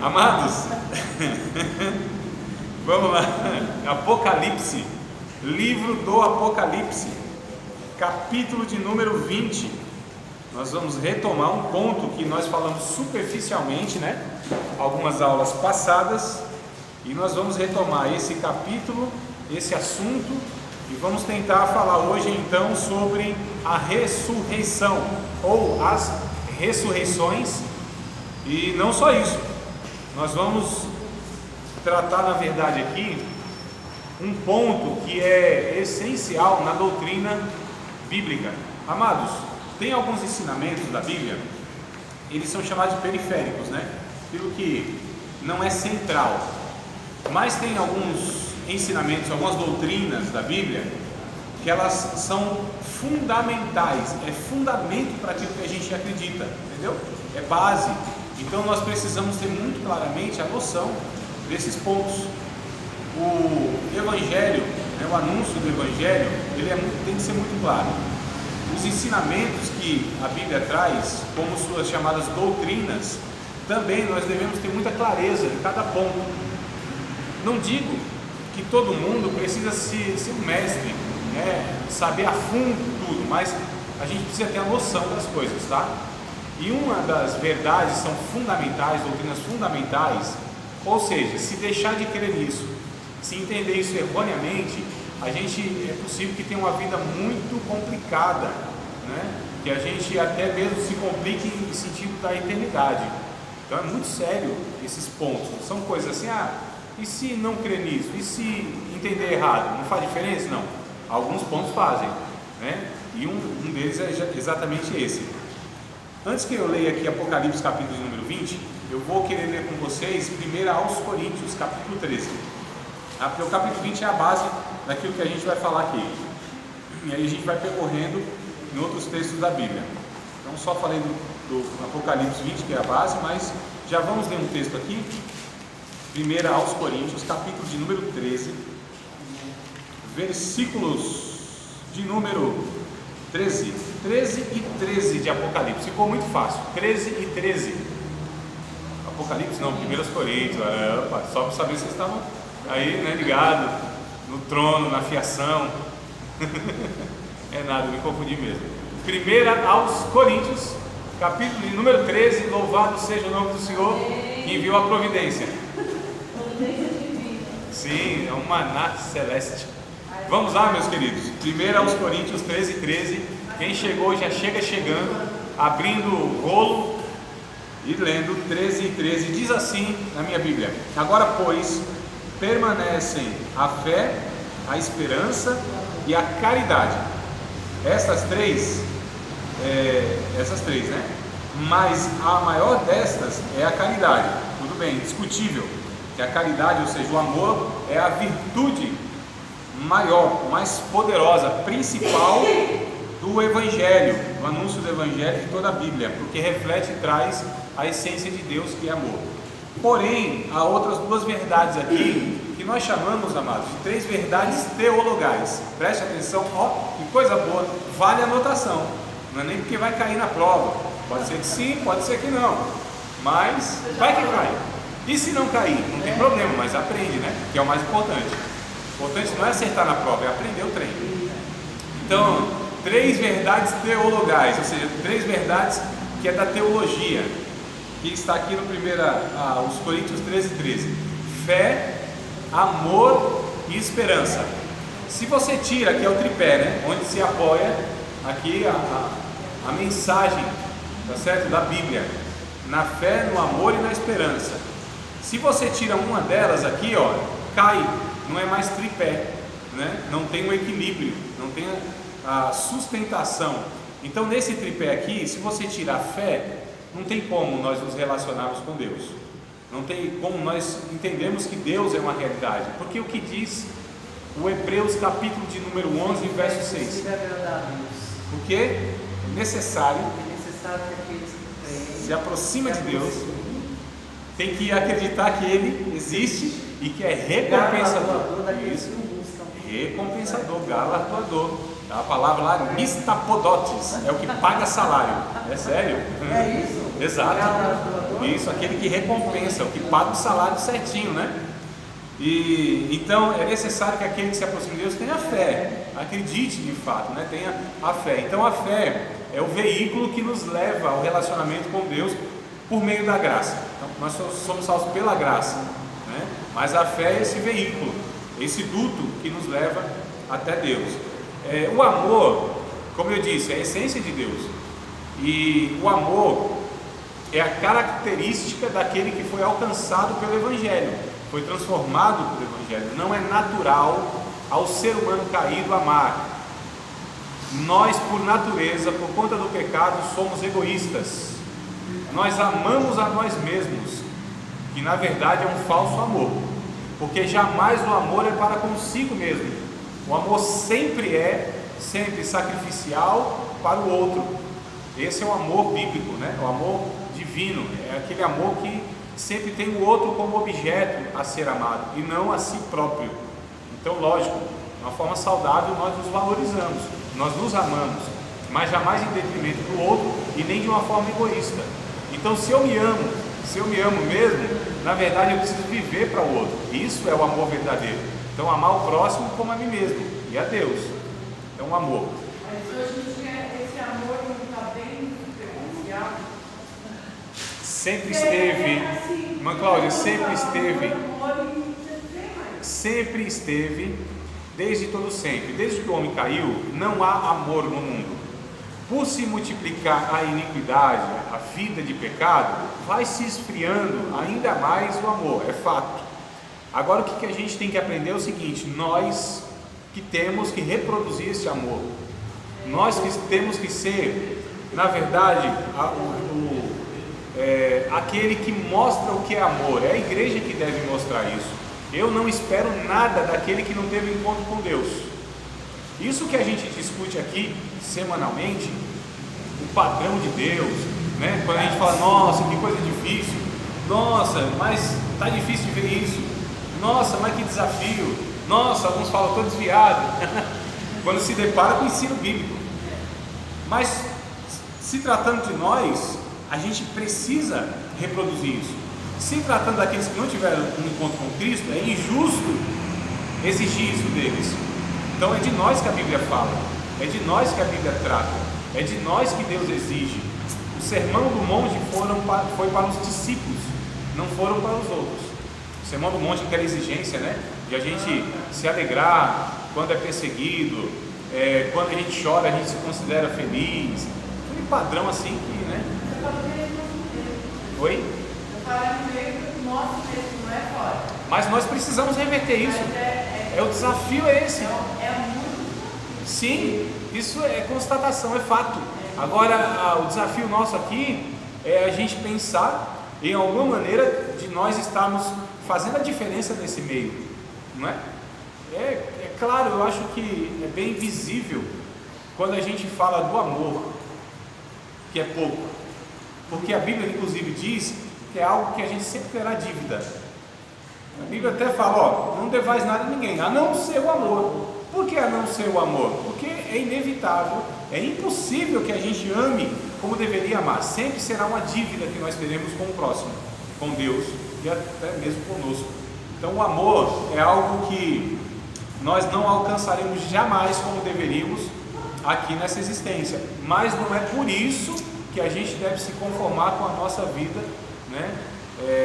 Amados, vamos lá. Apocalipse, livro do Apocalipse, capítulo de número 20. Nós vamos retomar um ponto que nós falamos superficialmente, né? Algumas aulas passadas, e nós vamos retomar esse capítulo, esse assunto, e vamos tentar falar hoje então sobre a ressurreição, ou as ressurreições, e não só isso, nós vamos tratar na verdade aqui um ponto que é essencial na doutrina bíblica. Amados, tem alguns ensinamentos da Bíblia, eles são chamados de periféricos, né? Aquilo que não é central, mas tem alguns ensinamentos, algumas doutrinas da Bíblia que elas são fundamentais, é fundamento para aquilo que a gente acredita, entendeu? É base. Então nós precisamos ter muito claramente a noção desses pontos. O Evangelho, né, o anúncio do Evangelho, tem que ser muito claro. Os ensinamentos que a Bíblia traz, como suas chamadas doutrinas, também nós devemos ter muita clareza em cada ponto. Não digo que todo mundo precisa ser um mestre, né, saber a fundo tudo, mas a gente precisa ter a noção das coisas, tá? E uma das verdades são fundamentais, doutrinas fundamentais, ou seja, se deixar de crer nisso, se entender isso erroneamente, é possível que tenha uma vida muito complicada, né? Que a gente até mesmo se complique em sentido da eternidade. Então é muito sério esses pontos, são coisas assim, e se não crer nisso? E se entender errado? Não faz diferença? Não. Alguns pontos fazem, né? E um deles é exatamente esse. Antes que eu leia aqui Apocalipse capítulo número 20, eu vou querer ler com vocês 1 aos Coríntios capítulo 13. Porque o capítulo 20 é a base daquilo que a gente vai falar aqui. E aí a gente vai percorrendo em outros textos da Bíblia. Então só falei do Apocalipse 20, que é a base, mas já vamos ler um texto aqui. 1 aos Coríntios, capítulo de número 13, versículos de número 13 e 13 de Apocalipse. Ficou muito fácil, 13 e 13. Apocalipse não, 1 Coríntios, só para saber se vocês estavam aí, né, ligados no trono, na fiação. É nada, me confundi mesmo. 1 aos Coríntios, capítulo de número 13, louvado seja o nome do Senhor que enviou a providência. Sim, é um maná celeste. Vamos lá, meus queridos. 1 aos Coríntios 13 e 13. Quem chegou já chega chegando, abrindo o rolo e lendo 13 e 13. Diz assim na minha Bíblia: agora, pois, permanecem a fé, a esperança e a caridade. Essas três, né? Mas a maior destas é a caridade. Tudo bem, discutível. Que a caridade, ou seja, o amor, é a virtude maior, mais poderosa, principal do Evangelho, do anúncio do Evangelho de toda a Bíblia, porque reflete e traz a essência de Deus, que é amor. Porém, há outras duas verdades aqui, que nós chamamos, amados, de três verdades teologais. Preste atenção, que coisa boa, vale a anotação, não é nem porque vai cair na prova, pode ser que sim, pode ser que não, mas vai que cai. E se não cair, não tem problema, mas aprende, né? Que é o mais importante. O importante não é acertar na prova, é aprender o trem. Então, três verdades teologais, ou seja, três verdades que é da teologia, que está aqui no os Coríntios 13 e 13. Fé, amor e esperança. Se você tira, aqui é o tripé, né? Onde se apoia aqui a mensagem, tá certo? Da Bíblia, na fé, no amor e na esperança. Se você tira uma delas aqui, cai, não é mais tripé, né? Não tem o equilíbrio, não tem a sustentação. Então nesse tripé aqui, se você tirar a fé, não tem como nós nos relacionarmos com Deus, não tem como nós entendermos que Deus é uma realidade, porque o que diz o Hebreus capítulo de número 11, verso 6? Porque é necessário que aqueles que se aproximam de Deus tem que acreditar que Ele existe e que é recompensador. Isso, recompensador, galardoador. A palavra lá, mistapodotes, é o que paga salário. É sério? É isso? Exato. Isso, aquele que recompensa, o que paga o salário certinho, né? E então é necessário que aquele que se aproxime de Deus tenha fé, acredite de fato, né? Tenha a fé. Então a fé é o veículo que nos leva ao relacionamento com Deus por meio da graça. Então, nós somos salvos pela graça, né? Mas a fé é esse veículo, esse duto que nos leva até Deus. O amor, como eu disse, é a essência de Deus. E o amor é a característica daquele que foi alcançado pelo Evangelho, foi transformado pelo Evangelho. Não é natural ao ser humano caído amar. Nós, por natureza, por conta do pecado, somos egoístas. Nós amamos a nós mesmos, que na verdade é um falso amor, porque jamais o amor é para consigo mesmo. O amor sempre sacrificial para o outro. Esse é o amor bíblico, né? O amor divino, é aquele amor que sempre tem o outro como objeto a ser amado e não a si próprio. Então, lógico, de uma forma saudável nós nos valorizamos, nós nos amamos, mas jamais em detrimento do outro e nem de uma forma egoísta. Então, se eu me amo mesmo, na verdade eu preciso viver para o outro. Isso é o amor verdadeiro. Então, amar o próximo como a mim mesmo e a Deus. É um amor. Mas hoje em dia esse amor não está bem superficial. Sempre esteve, irmã Cláudia, sempre esteve, desde todo sempre. Desde que o homem caiu, não há amor no mundo. Por se multiplicar a iniquidade, a vida de pecado, vai se esfriando ainda mais o amor, é fato. Agora o que a gente tem que aprender é o seguinte: nós que temos que reproduzir esse amor, nós que temos que ser, na verdade, aquele que mostra o que é amor. É a igreja que deve mostrar isso. Eu não espero nada daquele que não teve encontro com Deus. Isso que a gente discute aqui semanalmente, o padrão de Deus, né? Quando a gente fala, nossa, que coisa difícil, nossa, mas está difícil de ver isso, nossa, mas que desafio, nossa, alguns falam, estou desviado, quando se depara com o ensino bíblico. Mas se tratando de nós, a gente precisa reproduzir isso. Se tratando daqueles que não tiveram um encontro com Cristo, é injusto exigir isso deles. Então é de nós que a Bíblia fala, é de nós que a Bíblia trata, é de nós que Deus exige. O sermão do monte foi para os discípulos, não foram para os outros. O sermão do monte é aquela exigência, né? De a gente se alegrar quando é perseguido, quando a gente chora a gente se considera feliz. Aquele padrão assim que, né? Oi? Mas nós precisamos reverter isso. O desafio é esse. Sim, isso é constatação, é fato. Agora, o desafio nosso aqui é a gente pensar em alguma maneira de nós estarmos fazendo a diferença nesse meio, não é? É claro, eu acho que é bem visível quando a gente fala do amor, que é pouco, porque a Bíblia inclusive diz que é algo que a gente sempre terá dívida. A Bíblia até fala, não devais nada a ninguém, a não ser o amor. Por que a não ser o amor? Porque é inevitável, é impossível que a gente ame como deveria amar. Sempre será uma dívida que nós teremos com o próximo, com Deus e até mesmo conosco. Então o amor é algo que nós não alcançaremos jamais como deveríamos aqui nessa existência. Mas não é por isso que a gente deve se conformar com a nossa vida, né?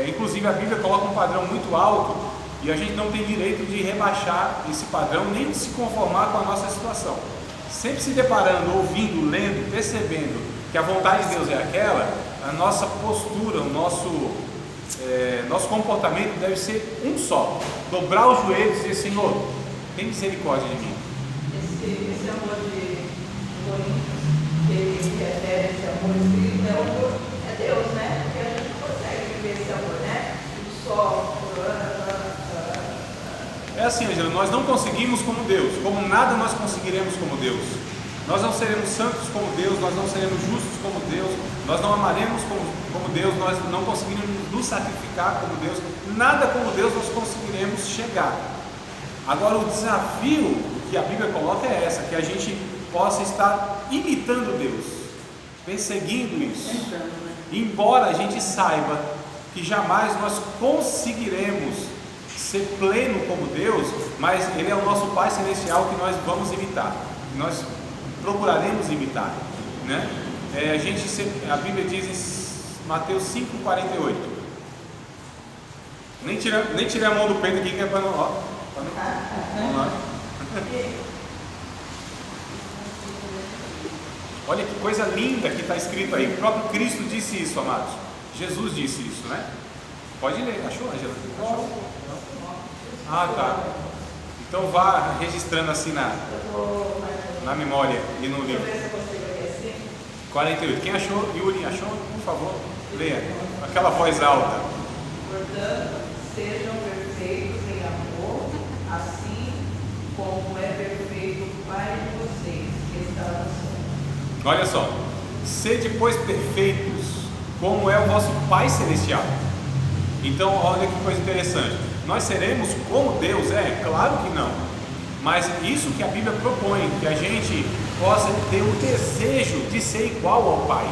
Inclusive a Bíblia coloca um padrão muito alto e a gente não tem direito de rebaixar esse padrão, nem de se conformar com a nossa situação. Sempre se deparando, ouvindo, lendo, percebendo que a vontade de Deus é aquela, a nossa postura, o nosso comportamento deve ser um só: dobrar os joelhos e dizer, Senhor, tem misericórdia de mim. Esse amor de Coríntios, que é esse amor espírito, é Deus, né? Porque a gente não consegue viver esse amor, né? Só. É assim, Angela, nós não conseguimos como Deus, como nada nós conseguiremos como Deus. Nós não seremos santos como Deus, nós não seremos justos como Deus, nós não amaremos como Deus, nós não conseguiremos nos sacrificar como Deus, nada como Deus nós conseguiremos chegar. Agora o desafio que a Bíblia coloca é essa, que a gente possa estar imitando Deus, perseguindo isso. embora a gente saiba que jamais nós conseguiremos ser pleno como Deus, mas Ele é o nosso Pai Celestial que nós vamos imitar, que nós procuraremos imitar, né? A Bíblia diz em Mateus 5,48. Nem tirei a mão do peito aqui que é para não. Vamos lá. Olha que coisa linda que está escrito aí. O próprio Cristo disse isso, amados. Jesus disse isso, né? Pode ler. Achou, Angela? Achou? Ah, tá. Então vá registrando assim na memória e no livro. 48. Quem achou? Yuri, achou? Por favor, leia. Aquela voz alta. Portanto, sejam perfeitos em amor, assim como é perfeito o Pai de vocês que está no céu. Olha só. Sede, pois, perfeitos, como é o vosso Pai Celestial. Então, olha que coisa interessante. Nós seremos como Deus? Claro que não. Mas isso que a Bíblia propõe, que a gente possa ter o desejo de ser igual ao Pai.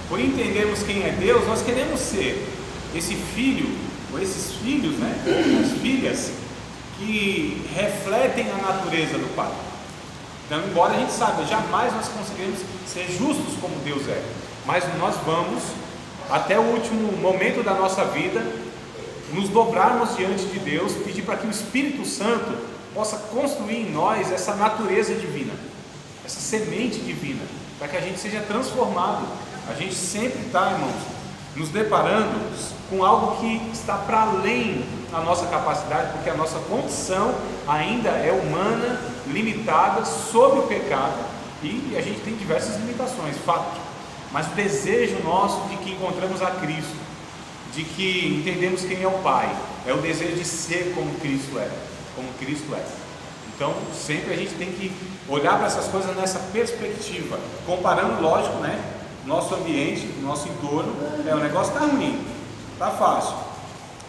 Por entendermos quem é Deus, nós queremos ser esse filho, ou esses filhos, né? As filhas, que refletem a natureza do Pai. Então, embora a gente saiba, jamais nós conseguiremos ser justos como Deus é. Mas nós vamos, até o último momento da nossa vida, nos dobrarmos diante de Deus, pedir para que o Espírito Santo possa construir em nós essa natureza divina, essa semente divina, para que a gente seja transformado. A gente sempre está, irmãos, nos deparando com algo que está para além da nossa capacidade, porque a nossa condição ainda é humana, limitada, sob o pecado, e a gente tem diversas limitações, fato. Mas o desejo nosso de que encontramos a Cristo, de que entendemos quem é o Pai, é o desejo de ser como Cristo é. Como Cristo é. Então, sempre a gente tem que olhar para essas coisas nessa perspectiva, comparando, lógico, né? Nosso ambiente, nosso entorno, o negócio está ruim, está fácil.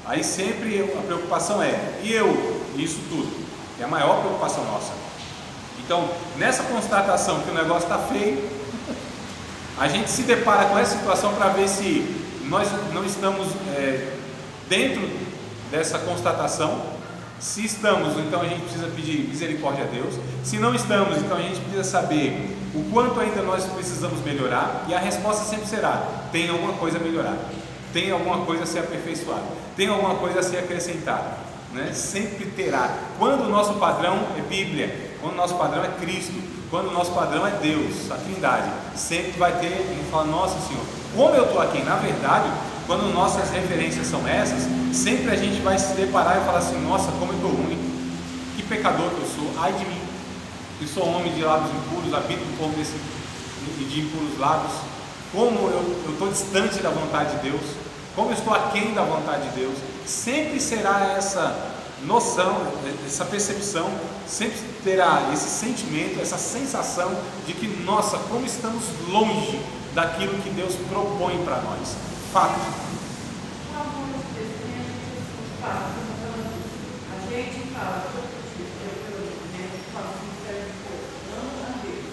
Aí sempre a preocupação e eu, isso tudo, é a maior preocupação nossa. Então, nessa constatação que o negócio está feio, a gente se depara com essa situação para ver se nós não estamos dentro dessa constatação. Se estamos, então a gente precisa pedir misericórdia a Deus. Se não estamos, então a gente precisa saber o quanto ainda nós precisamos melhorar. E a resposta sempre será: tem alguma coisa a melhorar, tem alguma coisa a ser aperfeiçoada, tem alguma coisa a ser acrescentada, né? Sempre terá. Quando o nosso padrão é Bíblia, quando o nosso padrão é Cristo, quando o nosso padrão é Deus, a Trindade, sempre vai ter, a gente fala: nossa Senhor, como eu estou aqui. Na verdade, quando nossas referências são essas, sempre a gente vai se deparar e falar assim: nossa, como eu estou ruim, que pecador que eu sou, ai de mim, que sou homem de lábios impuros, habito um povo de impuros lábios, como eu estou distante da vontade de Deus, como eu estou aquém da vontade de Deus. Sempre será essa noção, essa percepção, sempre terá esse sentimento, essa sensação de que, nossa, como estamos longe daquilo que Deus propõe para nós. Fato. A gente fala todo dia, eu falo sincero, não a Deus.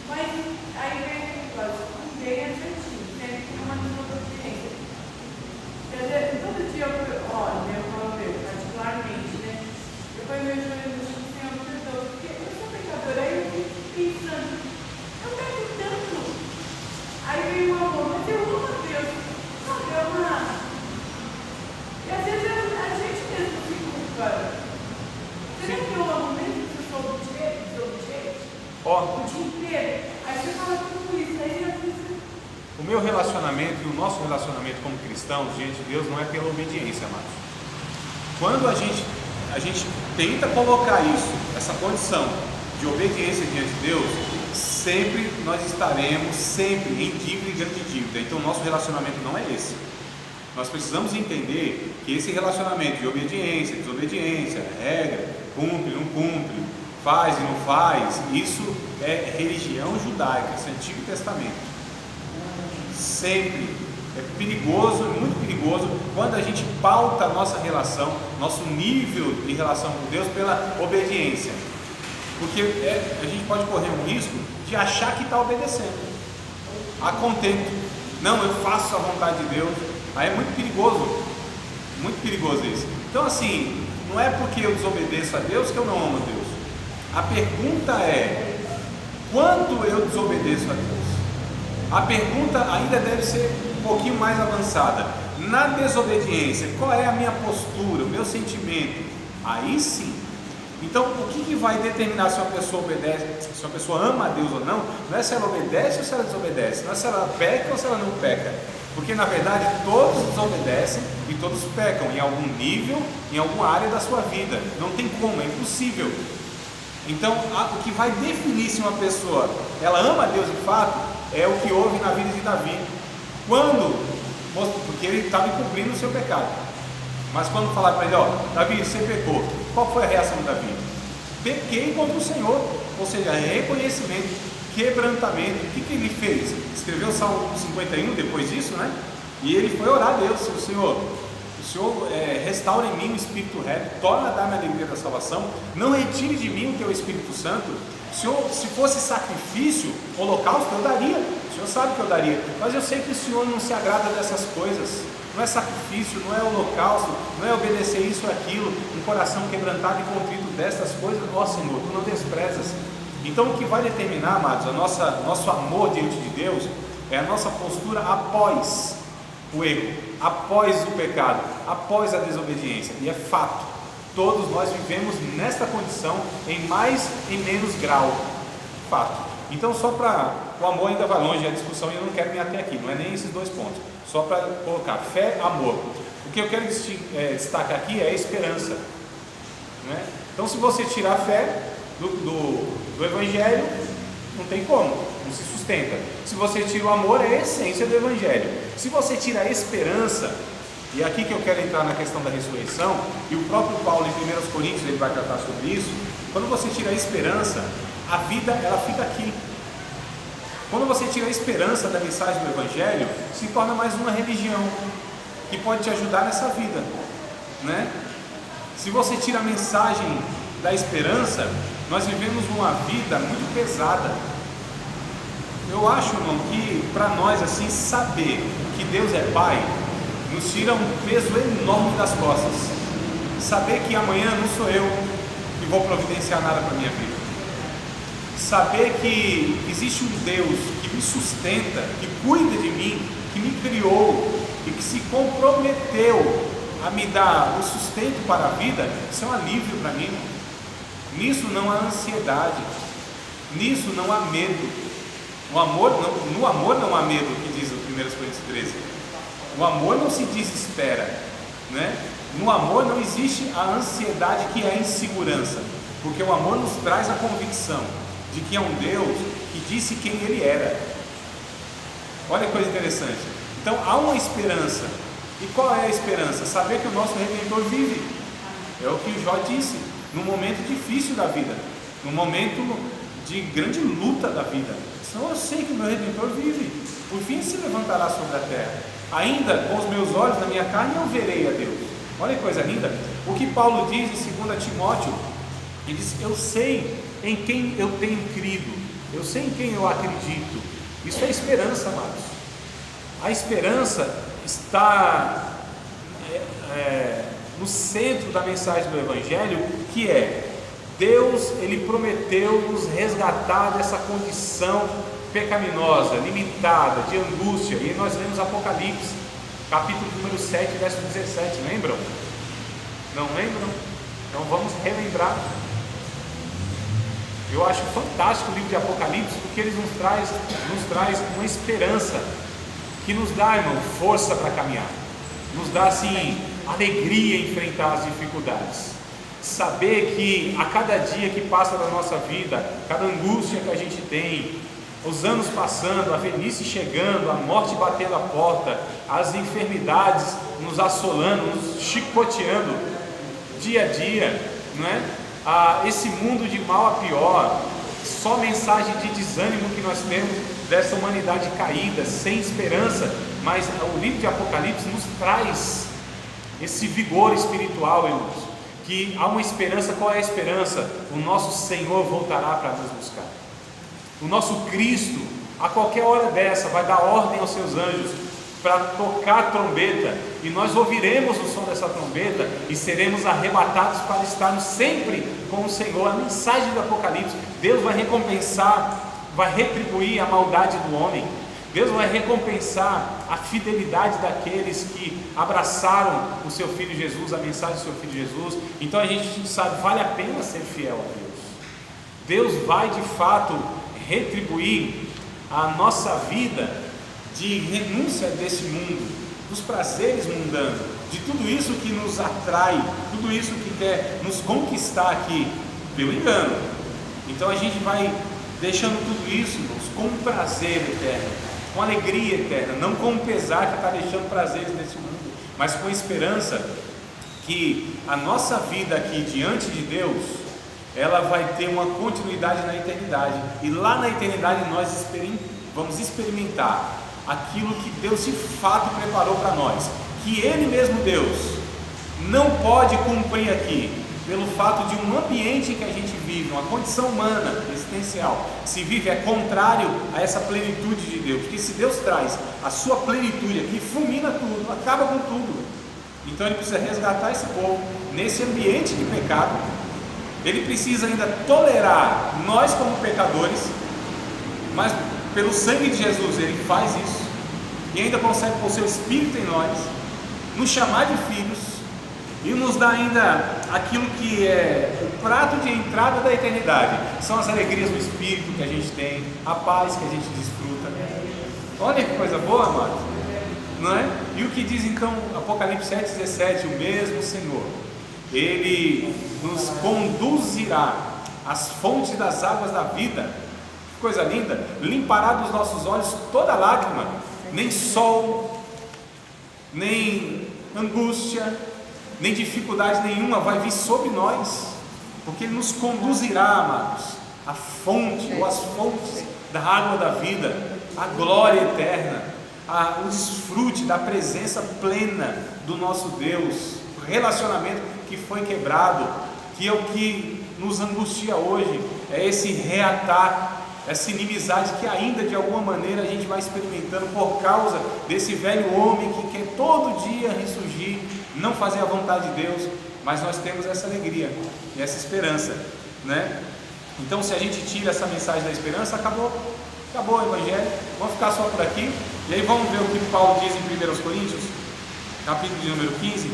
Mas aí vem aquele negócio, ninguém é certinho, sempre tem uma desobediência. Quer dizer, todo dia eu particularmente, né? Eu vou meu joelho no chão, Senhor, me perdoa, porque eu sou pecadora, aí eu fico pensando, eu peco tanto. Aí vem o amor, mas eu amo a Deus, sabe, eu amo. E às vezes a gente mesmo se culpa. Será que eu amo mesmo se eu sou desobediente? O dia inteiro. Aí você fala tudo isso, aí às vezes... O meu relacionamento e o nosso relacionamento como cristãos diante de Deus não é pela obediência, amados. Quando a gente tenta colocar isso, essa condição de obediência diante de Deus, sempre nós estaremos sempre em dívida e diante de dívida. Então o nosso relacionamento não é esse. Nós precisamos entender que esse relacionamento de obediência, desobediência, regra, cumpre, não cumpre, faz e não faz, isso é religião judaica, esse é o Antigo Testamento. Sempre é perigoso, muito perigoso, quando a gente pauta a nossa relação, nosso nível de relação com Deus pela obediência. Porque a gente pode correr um risco de achar que está obedecendo. a contento. Não, eu faço a vontade de Deus. Aí é muito perigoso isso. Então assim, não é porque eu desobedeço a Deus que eu não amo a Deus. A pergunta é, quando eu desobedeço a Deus? A pergunta ainda deve ser um pouquinho mais avançada. Na desobediência, qual é a minha postura, o meu sentimento? Aí sim. Então, o que vai determinar se uma pessoa obedece, se uma pessoa ama a Deus ou não, não é se ela obedece ou se ela desobedece, não é se ela peca ou se ela não peca, porque na verdade todos desobedecem e todos pecam em algum nível, em alguma área da sua vida, não tem como, é impossível. Então, o que vai definir se uma pessoa, ela ama a Deus de fato, é o que houve na vida de Davi, porque ele estava cumprindo o seu pecado. Mas quando falaram para ele, Davi, você pecou, qual foi a reação de Davi? Pequei contra o Senhor, ou seja, reconhecimento, quebrantamento. O que ele fez? Escreveu o Salmo 51 depois disso, né? E ele foi orar a Deus, o Senhor restaura em mim o Espírito reto, torna a dar-me a alegria da salvação, não retire de mim o teu Espírito Santo. Senhor, se fosse sacrifício, holocausto, eu daria, o Senhor sabe que eu daria, mas eu sei que o Senhor não se agrada dessas coisas. Não é sacrifício, não é holocausto, não é obedecer isso ou aquilo, um coração quebrantado e contrito destas coisas, Senhor, tu não desprezas. Então o que vai determinar, amados, nosso amor diante de Deus, é a nossa postura após o erro, após o pecado, após a desobediência. E é fato, todos nós vivemos nesta condição, em mais e menos grau, fato. Então só para, o amor ainda vai longe, a discussão, e eu não quero me ater aqui, não é nem esses dois pontos, só para colocar fé, amor. O que eu quero destacar aqui é a esperança, né? Então se você tirar a fé do Evangelho, não tem como, não se sustenta. Se você tira o amor, é a essência do Evangelho. Se você tira a esperança, e é aqui que eu quero entrar na questão da ressurreição, e o próprio Paulo em 1 Coríntios ele vai tratar sobre isso. Quando você tira a esperança, a vida ela fica aqui. Quando você tira a esperança da mensagem do Evangelho, se torna mais uma religião que pode te ajudar nessa vida, né? Se você tira a mensagem da esperança, nós vivemos uma vida muito pesada. Eu acho, irmão, que para nós assim, saber que Deus é Pai nos tira um peso enorme das costas. Saber que amanhã não sou eu que vou providenciar nada para a minha vida. Saber que existe um Deus que me sustenta, que cuida de mim, que me criou e que se comprometeu a me dar o sustento para a vida, isso é um alívio para mim. Nisso não há ansiedade, nisso não há medo. No amor não há medo, que diz o 1 Coríntios 13. O amor não se desespera, né? No amor não existe a ansiedade que é a insegurança, porque o amor nos traz a convicção de que é um Deus que disse quem Ele era. Olha que coisa interessante. Então há uma esperança. E qual é a esperança? Saber que o nosso Redentor vive. É o que o Jó disse, num momento difícil da vida, num momento de grande luta da vida. Senão eu sei que o meu Redentor vive, por fim se levantará sobre a terra. Ainda com os meus olhos na minha carne eu verei a Deus. Olha que coisa linda. O que Paulo diz em 2 Timóteo, ele diz: eu sei em quem eu tenho crido, eu sei em quem eu acredito. Isso é esperança, amados. A esperança está no centro da mensagem do Evangelho, que é Deus, Ele prometeu nos resgatar dessa condição pecaminosa, limitada, de angústia. E nós lemos Apocalipse, capítulo número 7, verso 17, lembram? Não lembram? Então vamos relembrar. Eu acho fantástico o livro de Apocalipse, porque ele nos traz uma esperança, que nos dá, irmão, força para caminhar, nos dá assim, alegria em enfrentar as dificuldades. Saber que a cada dia que passa da nossa vida, cada angústia que a gente tem, os anos passando, a velhice chegando, a morte batendo a porta, as enfermidades nos assolando, nos chicoteando dia a dia, não é? Esse mundo de mal a pior, só mensagem de desânimo que nós temos dessa humanidade caída, sem esperança. Mas o livro de Apocalipse nos traz esse vigor espiritual, irmãos, que há uma esperança. Qual é a esperança? O nosso Senhor voltará para nos buscar. O nosso Cristo, a qualquer hora dessa vai dar ordem aos seus anjos para tocar a trombeta, e nós ouviremos o som dessa trombeta e seremos arrebatados para estarmos sempre com o Senhor. A mensagem do Apocalipse: Deus vai recompensar, vai retribuir a maldade do homem. Deus vai recompensar a fidelidade daqueles que abraçaram o seu Filho Jesus, a mensagem do seu Filho Jesus. Então a gente sabe, vale a pena ser fiel a Deus. Deus vai de fato retribuir a nossa vida de renúncia desse mundo, dos prazeres mundanos, de tudo isso que nos atrai, tudo isso que quer nos conquistar aqui pelo engano. Então a gente vai deixando tudo isso, irmãos, com prazer eterno, com alegria eterna, não com pesar que está deixando prazeres nesse mundo, mas com esperança que a nossa vida aqui diante de Deus, ela vai ter uma continuidade na eternidade, e lá na eternidade nós vamos experimentar aquilo que Deus de fato preparou para nós, que Ele mesmo, Deus, não pode cumprir aqui, pelo fato de um ambiente que a gente vive, uma condição humana, existencial, se vive é contrário a essa plenitude de Deus. Porque se Deus traz a sua plenitude aqui, fulmina tudo, acaba com tudo. Então Ele precisa resgatar esse povo nesse ambiente de pecado. Ele precisa ainda tolerar nós como pecadores, mas pelo sangue de Jesus Ele faz isso, e ainda consegue pôr o seu Espírito em nós, nos chamar de filhos, e nos dá ainda aquilo que é o prato de entrada da eternidade. São as alegrias do Espírito que a gente tem, a paz que a gente desfruta. Olha que coisa boa, amados, não é? E o que diz então Apocalipse 7,17? O mesmo Senhor, Ele nos conduzirá às fontes das águas da vida. Que coisa linda! Limpará dos nossos olhos toda lágrima, nem sol, nem angústia, nem dificuldade nenhuma vai vir sobre nós, porque Ele nos conduzirá, amados, à fonte, ou às fontes da água da vida, a glória eterna, o desfrute da presença plena do nosso Deus, o relacionamento que foi quebrado, que é o que nos angustia hoje, é esse reatar, essa inimizade que ainda de alguma maneira a gente vai experimentando por causa desse velho homem que quer todo dia ressurgir, não fazer a vontade de Deus. Mas nós temos essa alegria e essa esperança, né? Então, se a gente tira essa mensagem da esperança, acabou o Evangelho. Vamos ficar só por aqui, e aí vamos ver o que Paulo diz em 1 Coríntios, capítulo de número 15.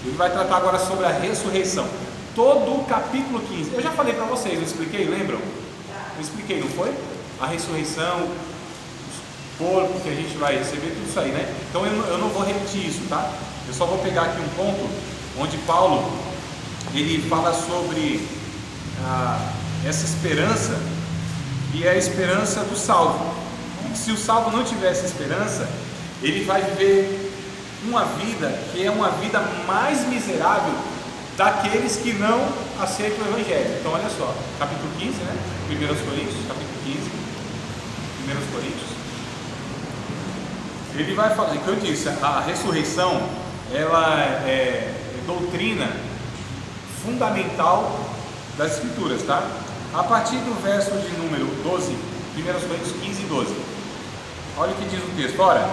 Ele vai tratar agora sobre a ressurreição, todo o capítulo 15. Eu já falei para vocês, não expliquei, lembram? Eu expliquei, não foi? A ressurreição, os corpos que a gente vai receber, tudo isso aí, né? Então eu não vou repetir isso, tá? Eu só vou pegar aqui um ponto onde Paulo, ele fala sobre essa esperança, e é a esperança do salvo. Se o salvo não tivesse esperança, ele vai viver uma vida que é uma vida mais miserável daqueles que não aceitam o Evangelho. Então olha só, capítulo 15, né? 1 Coríntios, capítulo 15, 1 Coríntios. Ele vai falar, que eu disse, a ressurreição, ela é doutrina fundamental das Escrituras, tá? A partir do verso de número 12, 1 Coríntios 15, 12. Olha o que diz o texto. Ora,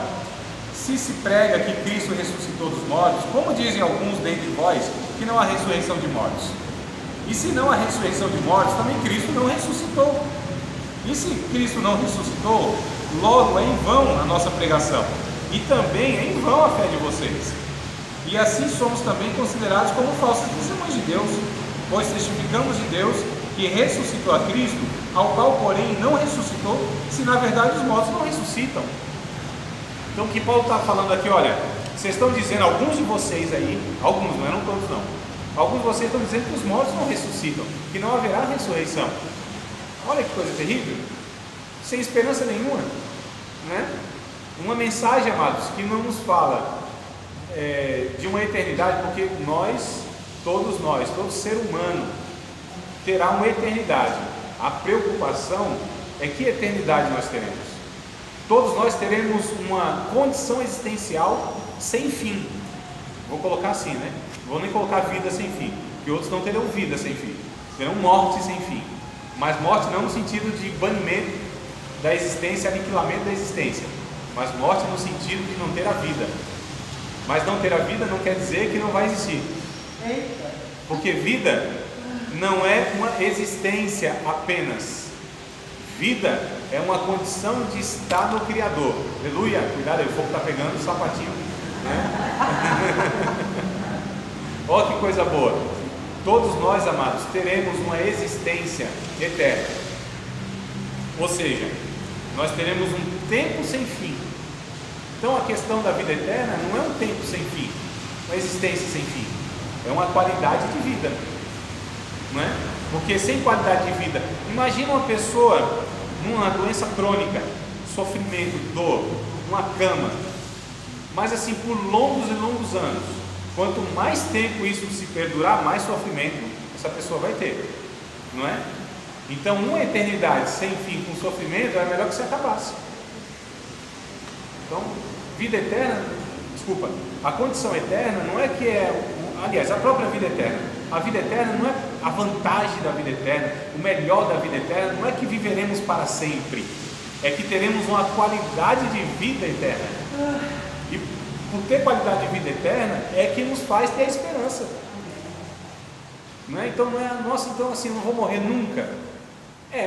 se se prega que Cristo ressuscitou dos mortos, como dizem alguns dentre vós que não há ressurreição de mortos? E se não há ressurreição de mortos, também Cristo não ressuscitou. E se Cristo não ressuscitou, logo é em vão a nossa pregação, e também é em vão a fé de vocês. E assim somos também considerados como falsos testemunhos de Deus, pois testificamos de Deus que ressuscitou a Cristo, ao qual porém não ressuscitou, se na verdade os mortos não ressuscitam. Então o que Paulo está falando aqui, olha, vocês estão dizendo, alguns de vocês aí, alguns, não eram todos não, alguns de vocês estão dizendo que os mortos não ressuscitam, que não haverá ressurreição. Olha que coisa terrível, sem esperança nenhuma, né? Uma mensagem, amados, que não nos fala de uma eternidade, porque todo ser humano terá uma eternidade. A preocupação é que eternidade nós teremos. Todos nós teremos uma condição existencial sem fim. Vou colocar assim, né? Vou nem colocar vida sem fim, porque outros não terão vida sem fim, terão morte sem fim. Mas morte não no sentido de banimento, da existência, aniquilamento da existência, mas morte no sentido de não ter a vida. Mas não ter a vida não quer dizer que não vai existir. Porque vida não é uma existência apenas. Vida é uma condição de estar no Criador. Aleluia! Cuidado aí, o fogo está pegando o sapatinho, né? Olha que coisa boa. Todos nós, amados, teremos uma existência eterna. Ou seja, nós teremos um tempo sem fim. Então a questão da vida eterna não é um tempo sem fim, uma existência sem fim. É uma qualidade de vida, não é? Porque sem qualidade de vida, imagina uma pessoa numa doença crônica, sofrimento, dor, uma cama, mas assim por longos e longos anos. Quanto mais tempo isso se perdurar, mais sofrimento essa pessoa vai ter, não é? Então uma eternidade sem fim com sofrimento é melhor que se acabasse. Então, vida eterna, desculpa, a condição eterna não é que aliás, a própria vida eterna, a vida eterna não é a vantagem da vida eterna, o melhor da vida eterna não é que viveremos para sempre, é que teremos uma qualidade de vida eterna. E por ter qualidade de vida eterna é que nos faz ter esperança, não é? Então não é, nossa, então assim, eu não vou morrer nunca.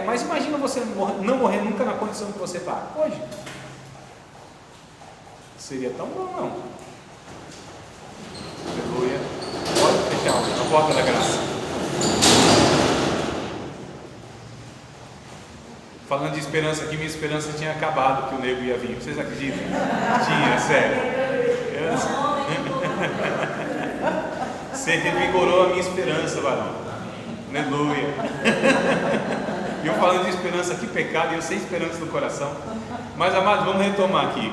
Mas imagina você não morrer nunca na condição que você está hoje. Seria tão bom, não? Aleluia. Pode fechar a porta da graça. Falando de esperança aqui, minha esperança tinha acabado, que o nego ia vir. Vocês acreditam? Tinha, sério. Você revigorou a minha esperança, varão. Aleluia. E eu falando de esperança, que pecado, e eu sem esperança no coração. Mas, amados, vamos retomar aqui.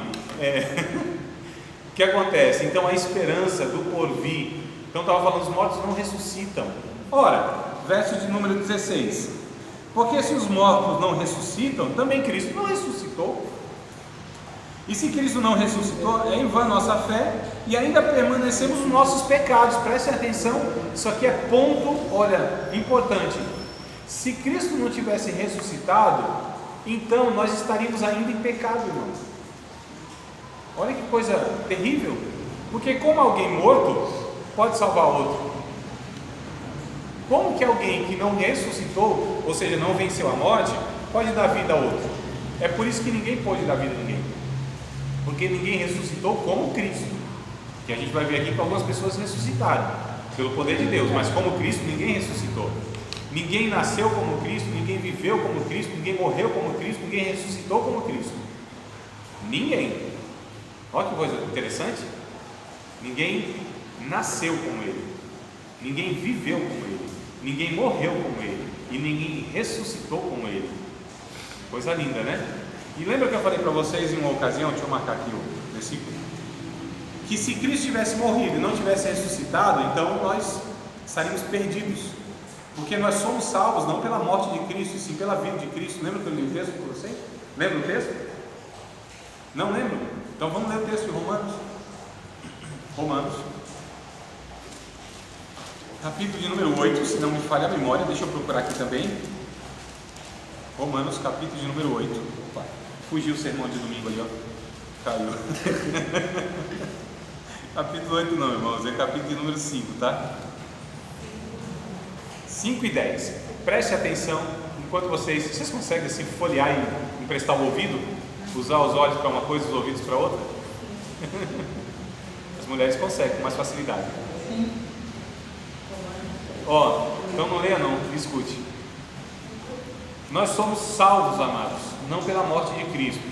O que acontece? Então a esperança do porvir. Então estava falando, os mortos não ressuscitam. Ora, verso de número 16: porque se os mortos não ressuscitam, também Cristo não ressuscitou. E se Cristo não ressuscitou, é em vão nossa fé, e ainda permanecemos nos nossos pecados. Prestem atenção, isso aqui é ponto, olha, importante. Se Cristo não tivesse ressuscitado, então nós estaríamos ainda em pecado, irmãos. Olha que coisa terrível, porque como alguém morto pode salvar outro? Como que alguém que não ressuscitou, ou seja, não venceu a morte, pode dar vida a outro? É por isso que ninguém pode dar vida a ninguém, porque ninguém ressuscitou como Cristo, que a gente vai ver aqui que algumas pessoas ressuscitaram pelo poder de Deus, mas como Cristo ninguém ressuscitou. Ninguém nasceu como Cristo, ninguém viveu como Cristo, ninguém morreu como Cristo, ninguém ressuscitou como Cristo. Ninguém. Olha que coisa interessante. Ninguém nasceu como Ele, ninguém viveu como Ele, ninguém morreu como Ele, e ninguém ressuscitou como Ele. Coisa linda, né? E lembra que eu falei para vocês em uma ocasião, deixa eu marcar aqui o versículo, que se Cristo tivesse morrido e não tivesse ressuscitado, então nós estaríamos perdidos, porque nós somos salvos não pela morte de Cristo, e sim pela vida de Cristo. Lembra que eu li o texto para vocês? Lembra o texto? Não lembro? Então vamos ler o texto de Romanos. Romanos, capítulo de número 8, se não me falha a memória, deixa eu procurar aqui também. Romanos, capítulo de número 8. Opa, fugiu o sermão de domingo ali, ó. Caiu. Capítulo 8 não, irmãos, é capítulo de número 5, tá? 5 e 10. Preste atenção, enquanto vocês conseguem se folhear e emprestar o ouvido, usar os olhos para uma coisa e os ouvidos para outra? As mulheres conseguem com mais facilidade. Então não leia não, escute. Nós somos salvos, amados, não pela morte de Cristo.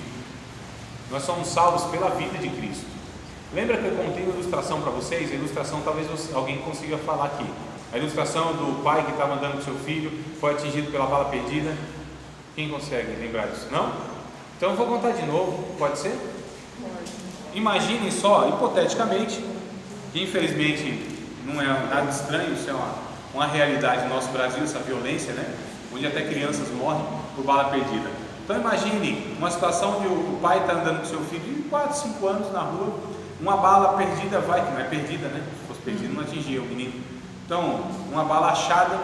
Nós somos salvos pela vida de Cristo. Lembra que eu contei uma ilustração para vocês? A ilustração talvez alguém consiga falar aqui. A ilustração do pai que estava andando com seu filho, foi atingido pela bala perdida. Quem consegue lembrar disso? Não? Então eu vou contar de novo, pode ser? Imaginem só, hipoteticamente, que infelizmente não é nada estranho, isso é uma realidade no nosso Brasil, essa violência, né? Onde até crianças morrem por bala perdida. Então imagine uma situação onde o pai está andando com seu filho de 4, 5 anos na rua, uma bala perdida vai, que não é perdida, né? Se fosse perdida não atingia o menino. Então, uma bala achada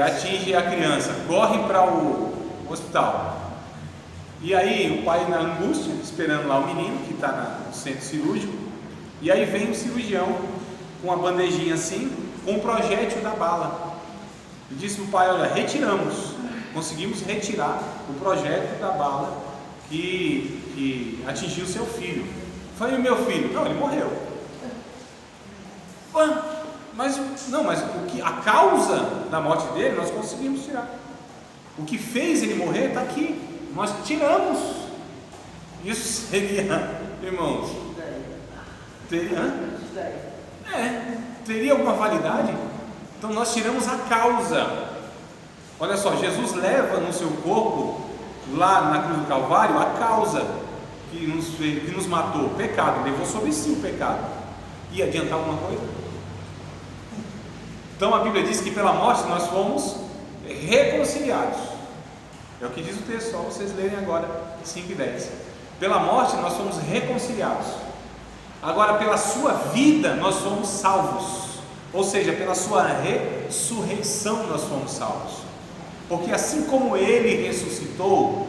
atinge a criança, corre para o hospital. E aí o pai na angústia, esperando lá o menino que está no centro cirúrgico. E aí vem o cirurgião com uma bandejinha assim, com o projétil da bala. E disse para o pai: olha, conseguimos retirar o projétil da bala que atingiu seu filho. Falei: o meu filho? Não, ele morreu. Mas a causa da morte dele nós conseguimos tirar. O que fez ele morrer está aqui. Nós tiramos. Isso seria, irmãos, teria alguma validade? Então nós tiramos a causa. Olha só, Jesus leva no seu corpo, lá na cruz do Calvário, a causa que nos matou, o pecado. Levou sobre si o pecado. Ia adiantar alguma coisa? Então a Bíblia diz que pela morte nós fomos reconciliados. É o que diz o texto, só vocês lerem agora 5 e 10. Pela morte nós fomos reconciliados. Agora pela sua vida nós somos salvos. Ou seja, pela sua ressurreição nós fomos salvos. Porque assim como ele ressuscitou,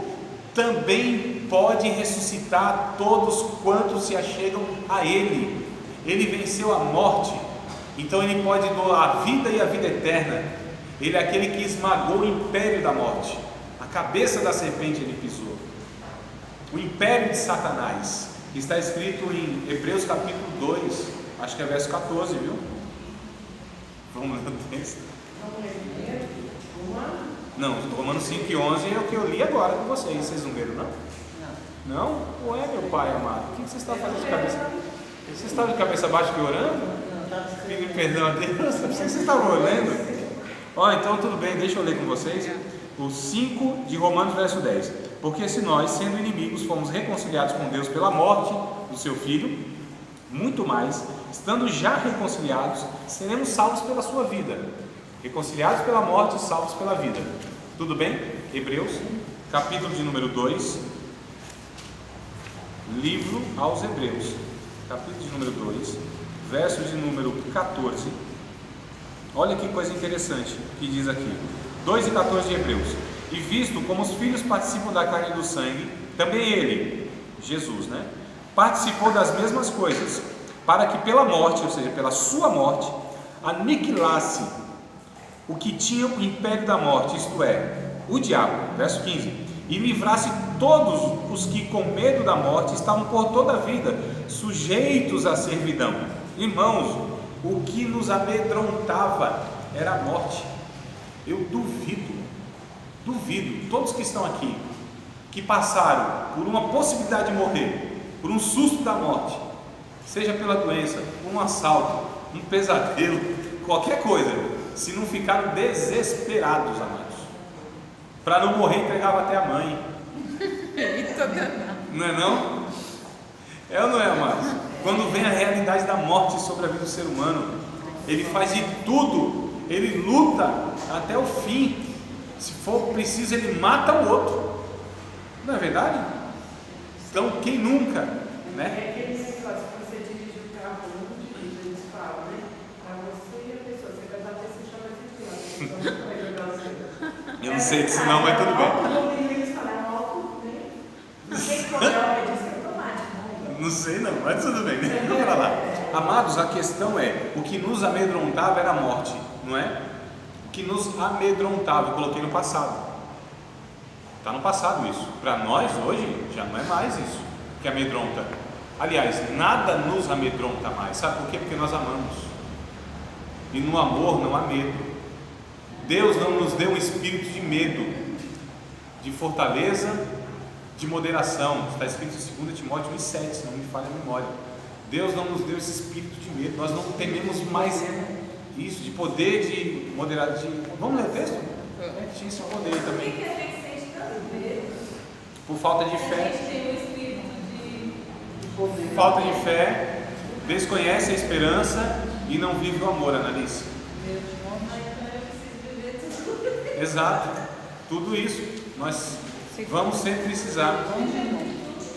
também pode ressuscitar todos quantos se achegam a ele. Ele venceu a morte, então ele pode doar a vida e a vida eterna. Ele é aquele que esmagou o império da morte. A cabeça da serpente ele pisou. O império de Satanás, que está escrito em Hebreus capítulo 2, acho que é verso 14, viu? Vamos ler o texto. Não, Romanos 5 e 11 é o que eu li agora com vocês. Vocês não leram, não? Não? Ué, meu pai amado, o que você está fazendo de cabeça? Você estava de cabeça baixa aqui orando? Pedindo perdão a Deus? Não sei que vocês estavam orando. Então tudo bem, deixa eu ler com vocês. O 5 de Romanos, verso 10. Porque se nós, sendo inimigos, fomos reconciliados com Deus pela morte do seu Filho, muito mais, estando já reconciliados, seremos salvos pela sua vida. Reconciliados pela morte, salvos pela vida. Tudo bem? Hebreus, capítulo de número 2, livro aos Hebreus, capítulo de número 2, verso de número 14. Olha que coisa interessante que diz aqui, 2 e 14 de Hebreus. E visto como os filhos participam da carne e do sangue, também ele, Jesus, participou das mesmas coisas, para que pela morte, ou seja, pela sua morte, aniquilasse o que tinha o império da morte, isto é, o diabo, verso 15, e livrasse todos os que com medo da morte estavam por toda a vida sujeitos à servidão. Irmãos, o que nos amedrontava era a morte. Eu duvido, todos que estão aqui, que passaram por uma possibilidade de morrer, por um susto da morte, seja pela doença, um assalto, um pesadelo, qualquer coisa, se não ficaram desesperados, amados, para não morrer, entregava até a mãe. Não é não? É ou não é, amados? Quando vem a realidade da morte sobre a vida do ser humano, ele faz de tudo, ele luta até o fim. Se for preciso, ele mata o outro. Não é verdade? Então, quem nunca, É aquele negócio que você dirige o carro longe, eles falam, para você e a pessoa, você vai bater, você já vai se eu não sei disso não, mas tudo bem. Eles falam alto, não tem problema, é automático. Não sei não, mas tudo bem, vamos para lá. Amados, a questão é, o que nos amedrontava era a morte, não é? O que nos amedrontava, eu coloquei no passado. Está no passado isso. Para nós hoje já não é mais isso que amedronta. Aliás, nada nos amedronta mais. Sabe por quê? Porque nós amamos. E no amor não há medo. Deus não nos deu um espírito de medo, de fortaleza, de moderação. Está escrito em 2 Timóteo 1,7, se não me falha a memória. Deus não nos deu esse espírito de medo. Nós não tememos mais isso, de poder, de moderar. Vamos ler o texto? Tinha esse poder também. Por que a gente sente tanto medo? Por falta de A fé. gente tem um espírito de poder. Falta de fé, desconhece a esperança e não vive o amor, Annalise. Exato, tudo isso nós vamos sempre precisar.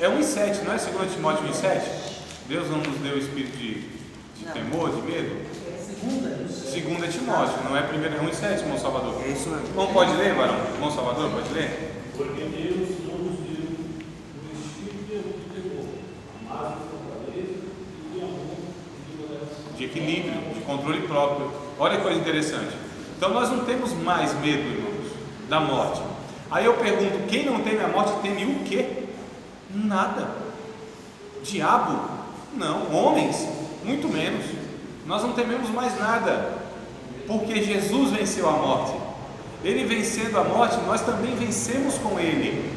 É 1,7, não é 2 Timóteo 1,7? Deus não nos deu o espírito de temor, de medo? 2 Timóteo, não é 1,7, irmão Salvador? É isso mesmo. Irmão, pode ler, varão? Irmão Salvador, pode ler? Porque Deus não nos deu de equilíbrio, de controle próprio. Olha que coisa interessante. Então nós não temos mais medo, irmãos, da morte. Aí eu pergunto, quem não teme a morte teme o quê? Nada. Diabo? Não. Homens? Muito menos. Nós não tememos mais nada, porque Jesus venceu a morte. Ele vencendo a morte, nós também vencemos com Ele.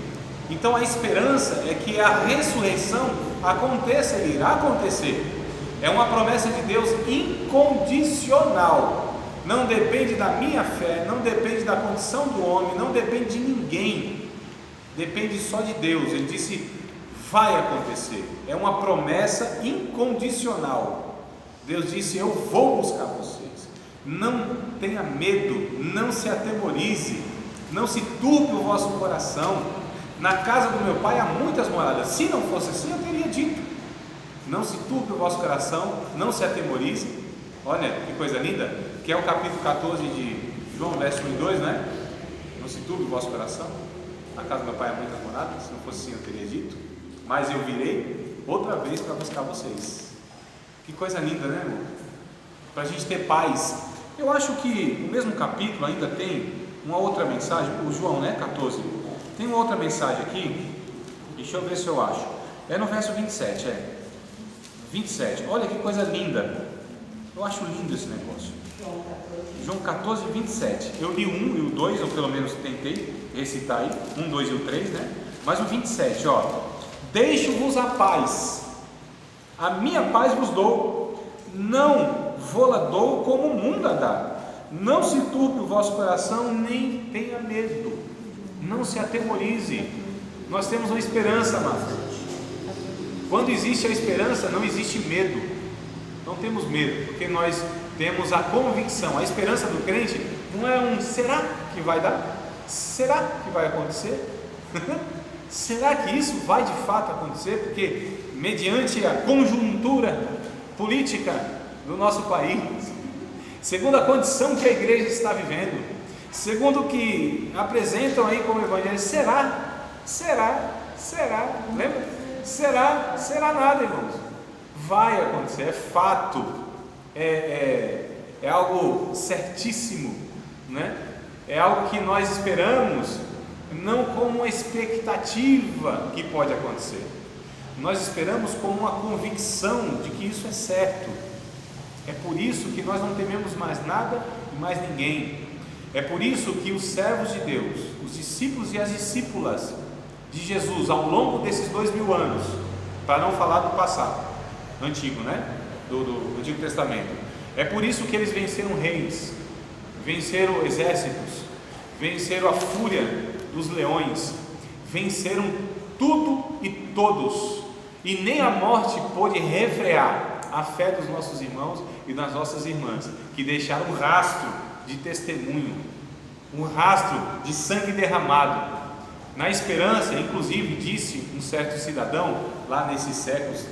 Então a esperança é que a ressurreição aconteça e irá acontecer. É uma promessa de Deus incondicional. Não depende da minha fé, não depende da condição do homem, não depende de ninguém. Depende só de Deus. Ele disse, vai acontecer. É uma promessa incondicional. Deus disse, eu vou buscar vocês. Não tenha medo, não se atemorize, não se turbe o vosso coração. Na casa do meu pai há muitas moradas. Se não fosse assim, eu teria dito. Não se turbe o vosso coração, não se atemorize. Olha que coisa linda, que é o capítulo 14 de João, verso 1 e 2, né? Não se turbe o vosso coração. Na casa do meu pai há muitas moradas. Se não fosse assim, eu teria dito. Mas eu virei outra vez para buscar vocês. Que coisa linda, né, irmão? Para a gente ter paz. Eu acho que no mesmo capítulo ainda tem uma outra mensagem, o João, né, 14. Tem uma outra mensagem aqui, deixa eu ver se eu acho. É no verso 27, 27. Olha que coisa linda. Eu acho lindo esse negócio. João 14, 27. Eu li o 1 e o 2, ou pelo menos tentei recitar aí, 1, 2 e o 3, né? Mas o 27, ó. Deixo-vos a paz, a minha paz vos dou, não vou-la dou como o mundo a dá. Não se turbe o vosso coração, nem tenha medo, não se atemorize. Nós temos uma esperança, amados. Quando existe a esperança, não existe medo. Não temos medo, porque nós temos a convicção. A esperança do crente não é um será que vai dar? Será que vai acontecer? Será que isso vai de fato acontecer? Porque mediante a conjuntura política do nosso país, segundo a condição que a igreja está vivendo, segundo o que apresentam aí como evangelho, será, lembra? Será nada, irmãos. Vai acontecer, é fato, é algo certíssimo, né? É algo que nós esperamos, não como uma expectativa que pode acontecer. Nós esperamos como uma convicção de que isso é certo. É por isso que nós não tememos mais nada e mais ninguém. É por isso que os servos de Deus, os discípulos e as discípulas de Jesus, ao longo desses 2000 anos, para não falar do passado, antigo, né? Do Antigo Testamento, é por isso que eles venceram reis, venceram exércitos, venceram a fúria dos leões, venceram tudo e todos, e nem a morte pôde refrear a fé dos nossos irmãos e das nossas irmãs, que deixaram um rastro de testemunho, um rastro de sangue derramado, na esperança. Inclusive disse um certo cidadão, lá nesses séculos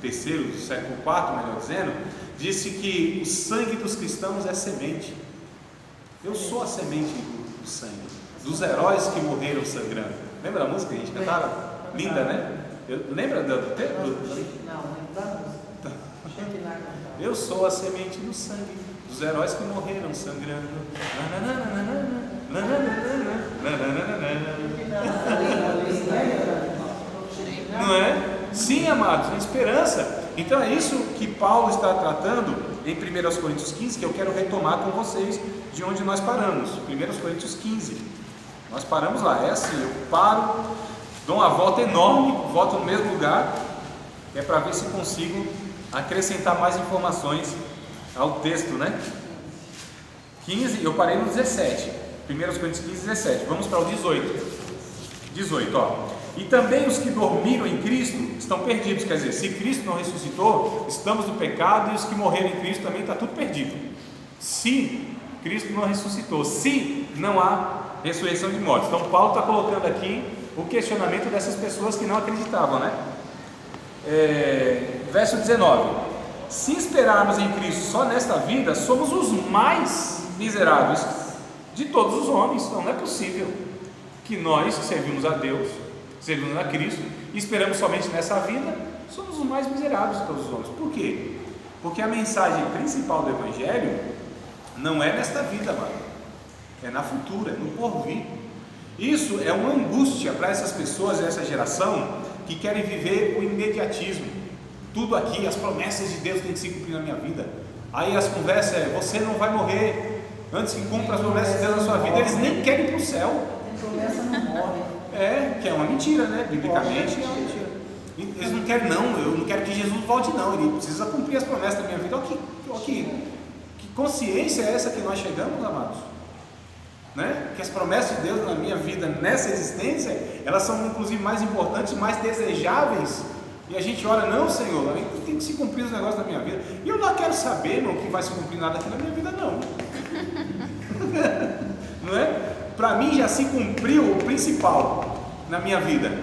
terceiro, século IV, melhor dizendo, disse que o sangue dos cristãos é semente. Eu sou a semente do sangue, dos heróis que morreram sangrando. Lembra da música que a gente cantava? Linda, né? Lembra do tempo? Não. Eu sou a semente do sangue dos heróis que morreram sangrando. Não é? Sim, amados, a esperança. Então é isso que Paulo está tratando em 1 Coríntios 15, que eu quero retomar com vocês de onde nós paramos. 1 Coríntios 15. Nós paramos lá. É assim, eu paro, dou uma volta enorme, volto no mesmo lugar, é para ver se consigo acrescentar mais informações ao texto, né? 15, eu parei no 17. 1 Coríntios 15, 17. Vamos para o 18. 18, ó. E também os que dormiram em Cristo estão perdidos. Quer dizer, se Cristo não ressuscitou, estamos no pecado, e os que morreram em Cristo também está tudo perdido. Se Cristo não ressuscitou, se não há ressurreição de mortos. Então Paulo está colocando aqui o questionamento dessas pessoas que não acreditavam, né? Verso 19: se esperarmos em Cristo só nesta vida, somos os mais miseráveis de todos os homens. Então não é possível que nós que servimos a Deus, servimos a Cristo e esperamos somente nessa vida, somos os mais miseráveis de todos os homens. Por quê? Porque a mensagem principal do Evangelho não é nesta vida, mano. É na futura, é no porvir. Isso é uma angústia para essas pessoas, essa geração, que querem viver o imediatismo. Tudo aqui, as promessas de Deus têm que se cumprir na minha vida. Aí as conversas é, você não vai morrer antes que cumpra as promessas de Deus na sua vida. Eles nem querem ir para o céu. Promessa não morre. Que é uma mentira, né? Biblicamente é uma mentira. Eles não querem, não, eu não quero que Jesus volte, não. Ele precisa cumprir as promessas da minha vida. Olha que consciência é essa que nós chegamos, amados? Né? Que as promessas de Deus na minha vida, nessa existência, elas são inclusive mais importantes, mais desejáveis. E a gente ora, não, Senhor, tem que se cumprir os negócios da minha vida. E eu não quero saber, irmão, que vai se cumprir nada aqui na minha vida, não. Não é? Para mim já se cumpriu o principal na minha vida,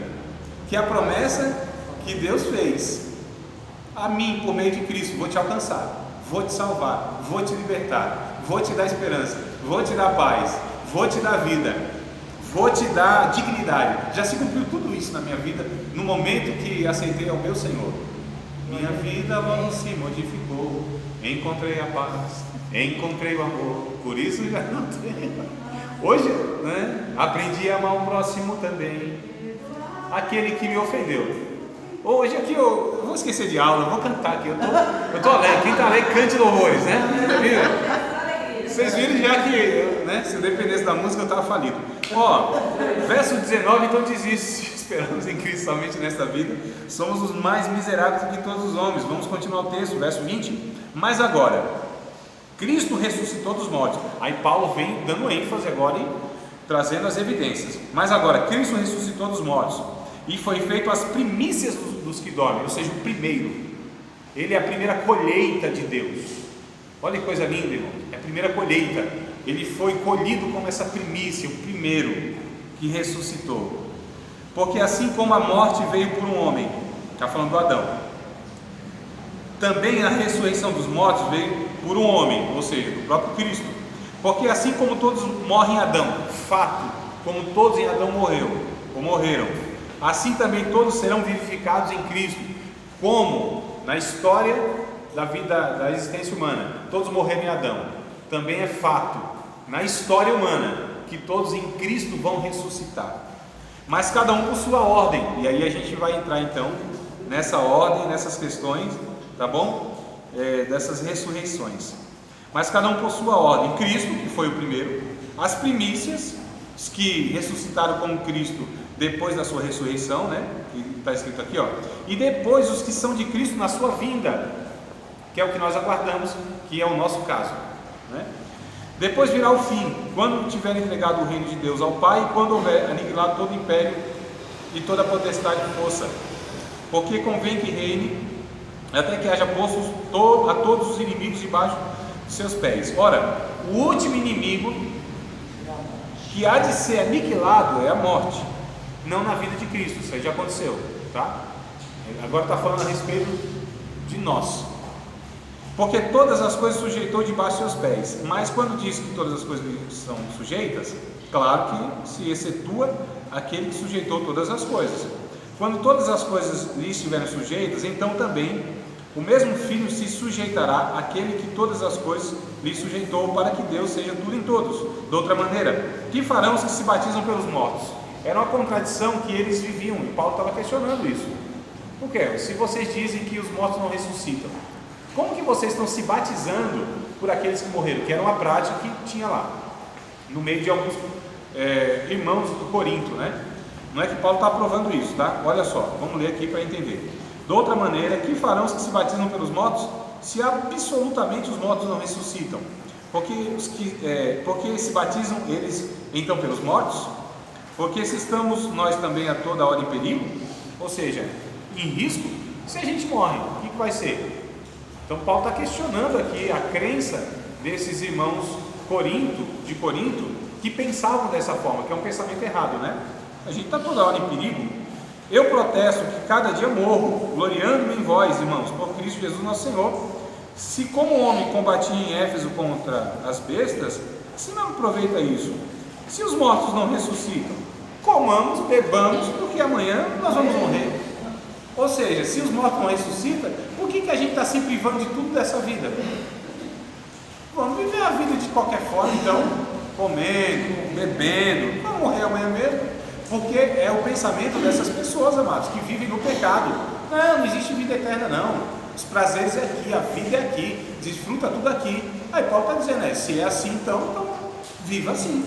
que é a promessa que Deus fez a mim por meio de Cristo. Vou te alcançar, vou te salvar, vou te libertar, vou te dar esperança, vou te dar paz, vou te dar vida, vou te dar dignidade. Já se cumpriu tudo isso na minha vida no momento que aceitei ao meu Senhor. Minha vida logo se modificou, encontrei a paz, encontrei o amor, por isso já não tenho. Hoje, né, aprendi a amar o próximo também, aquele que me ofendeu. Hoje aqui eu vou esquecer de aula, eu vou cantar aqui, eu tô alegre, quem está alegre cante louvores, né? Vocês viram já que, né, se eu dependesse da música eu estava falido. Verso 19, então diz isso: esperamos em Cristo somente nesta vida, somos os mais miseráveis de todos os homens. Vamos continuar o texto, verso 20. Mas agora, Cristo ressuscitou dos mortos. Aí Paulo vem dando ênfase agora e trazendo as evidências. Mas agora, Cristo ressuscitou dos mortos e foi feito as primícias dos que dormem, ou seja, o primeiro. Ele é a primeira colheita de Deus. Olha que coisa linda, irmão. É a primeira colheita. Ele foi colhido como essa primícia, o primeiro que ressuscitou. Porque assim como a morte veio por um homem, está falando do Adão, também a ressurreição dos mortos veio por um homem, ou seja, do próprio Cristo. Porque assim como todos morrem em Adão, fato, como todos em Adão morreram, assim também todos serão vivificados em Cristo. Como na história da vida, da existência humana, todos morreram em Adão, também é fato na história humana que todos em Cristo vão ressuscitar. Mas cada um por sua ordem. E aí a gente vai entrar então nessa ordem, nessas questões, tá bom? Dessas ressurreições. Mas cada um por sua ordem. Cristo, que foi o primeiro, as primícias, os que ressuscitaram como Cristo depois da sua ressurreição, né? Que está escrito aqui, ó. E depois os que são de Cristo na sua vinda, que é o que nós aguardamos, que é o nosso caso, né? Depois virá o fim, quando tiver entregado o reino de Deus ao Pai, e quando houver aniquilado todo o império e toda a potestade e força, porque convém que reine até que haja postos a todos os inimigos debaixo de seus pés. Ora, o último inimigo que há de ser aniquilado é a morte, não na vida de Cristo. Isso aí já aconteceu, tá? Agora está falando a respeito de nós. Porque todas as coisas sujeitou debaixo dos seus pés. Mas quando diz que todas as coisas são sujeitas, claro que se excetua aquele que sujeitou todas as coisas. Quando todas as coisas lhe estiverem sujeitas, então também o mesmo Filho se sujeitará àquele que todas as coisas lhe sujeitou, para que Deus seja tudo em todos. De outra maneira, que farão os que se batizam pelos mortos? Era uma contradição que eles viviam, e Paulo estava questionando isso. Por quê? Se vocês dizem que os mortos não ressuscitam, como que vocês estão se batizando por aqueles que morreram? Que era uma prática que tinha lá, no meio de alguns irmãos do Corinto, né? Não é que Paulo está aprovando isso, tá? Olha só, vamos ler aqui para entender. De outra maneira, que farão os que se batizam pelos mortos, se absolutamente os mortos não ressuscitam? Porque se batizam eles então pelos mortos? Porque se estamos nós também a toda hora em perigo, ou seja, em risco, se a gente morre, o que vai ser? Então Paulo está questionando aqui a crença desses irmãos de Corinto, que pensavam dessa forma, que é um pensamento errado, né? A gente está toda hora em perigo. Eu protesto que cada dia morro, gloriando-me em vós, irmãos, por Cristo Jesus nosso Senhor. Se como homem combatia em Éfeso contra as bestas, se não aproveita isso. Se os mortos não ressuscitam, comamos, bebamos, porque amanhã nós vamos morrer. Ou seja, se os mortos não ressuscitam, por que a gente está se privando de tudo dessa vida? Vamos viver a vida de qualquer forma, então, comendo, bebendo, vamos morrer amanhã mesmo, porque é o pensamento dessas pessoas, amados, que vivem no pecado. Não existe vida eterna não, os prazeres é aqui, a vida é aqui, desfruta tudo aqui. Aí Paulo está dizendo, se é assim então viva assim,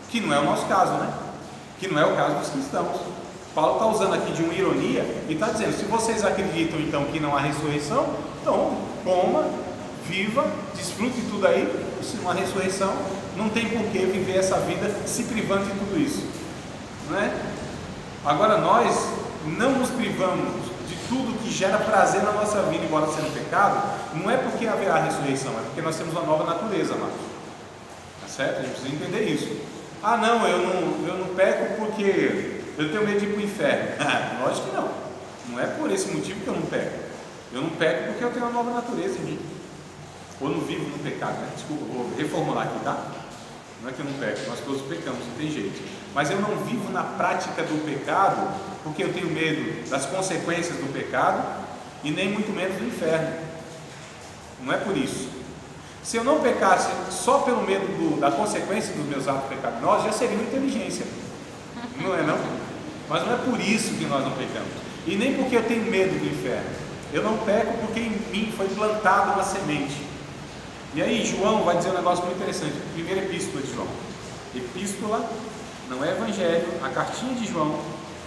que não é o nosso caso, né? Que não é o caso dos cristãos. Paulo está usando aqui de uma ironia e está dizendo, se vocês acreditam então que não há ressurreição, então coma, viva, desfrute tudo aí, se não há ressurreição, não tem por que viver essa vida se privando de tudo isso, não é? Agora nós não nos privamos de tudo que gera prazer na nossa vida, embora sendo pecado, não é porque haverá ressurreição, é porque nós temos uma nova natureza, amados. Tá certo? A gente precisa entender isso. Ah não, eu não peco porque eu tenho medo de ir para o inferno. Lógico que não. Não é por esse motivo que eu não peco. Eu não peco porque eu tenho uma nova natureza em mim. Ou não vivo no pecado, né? Desculpa, vou reformular aqui, tá? Não é que eu não peco, nós todos pecamos, não tem jeito. Mas eu não vivo na prática do pecado porque eu tenho medo das consequências do pecado e nem muito menos do inferno. Não é por isso. Se eu não pecasse só pelo medo da consequência dos meus atos pecaminosos, já seria uma inteligência. Não é não? Mas não é por isso que nós não pecamos. E nem porque eu tenho medo do inferno. Eu não peco porque em mim foi plantada uma semente. E aí João vai dizer um negócio muito interessante. Primeira epístola de João. Epístola, não é evangelho, a cartinha de João.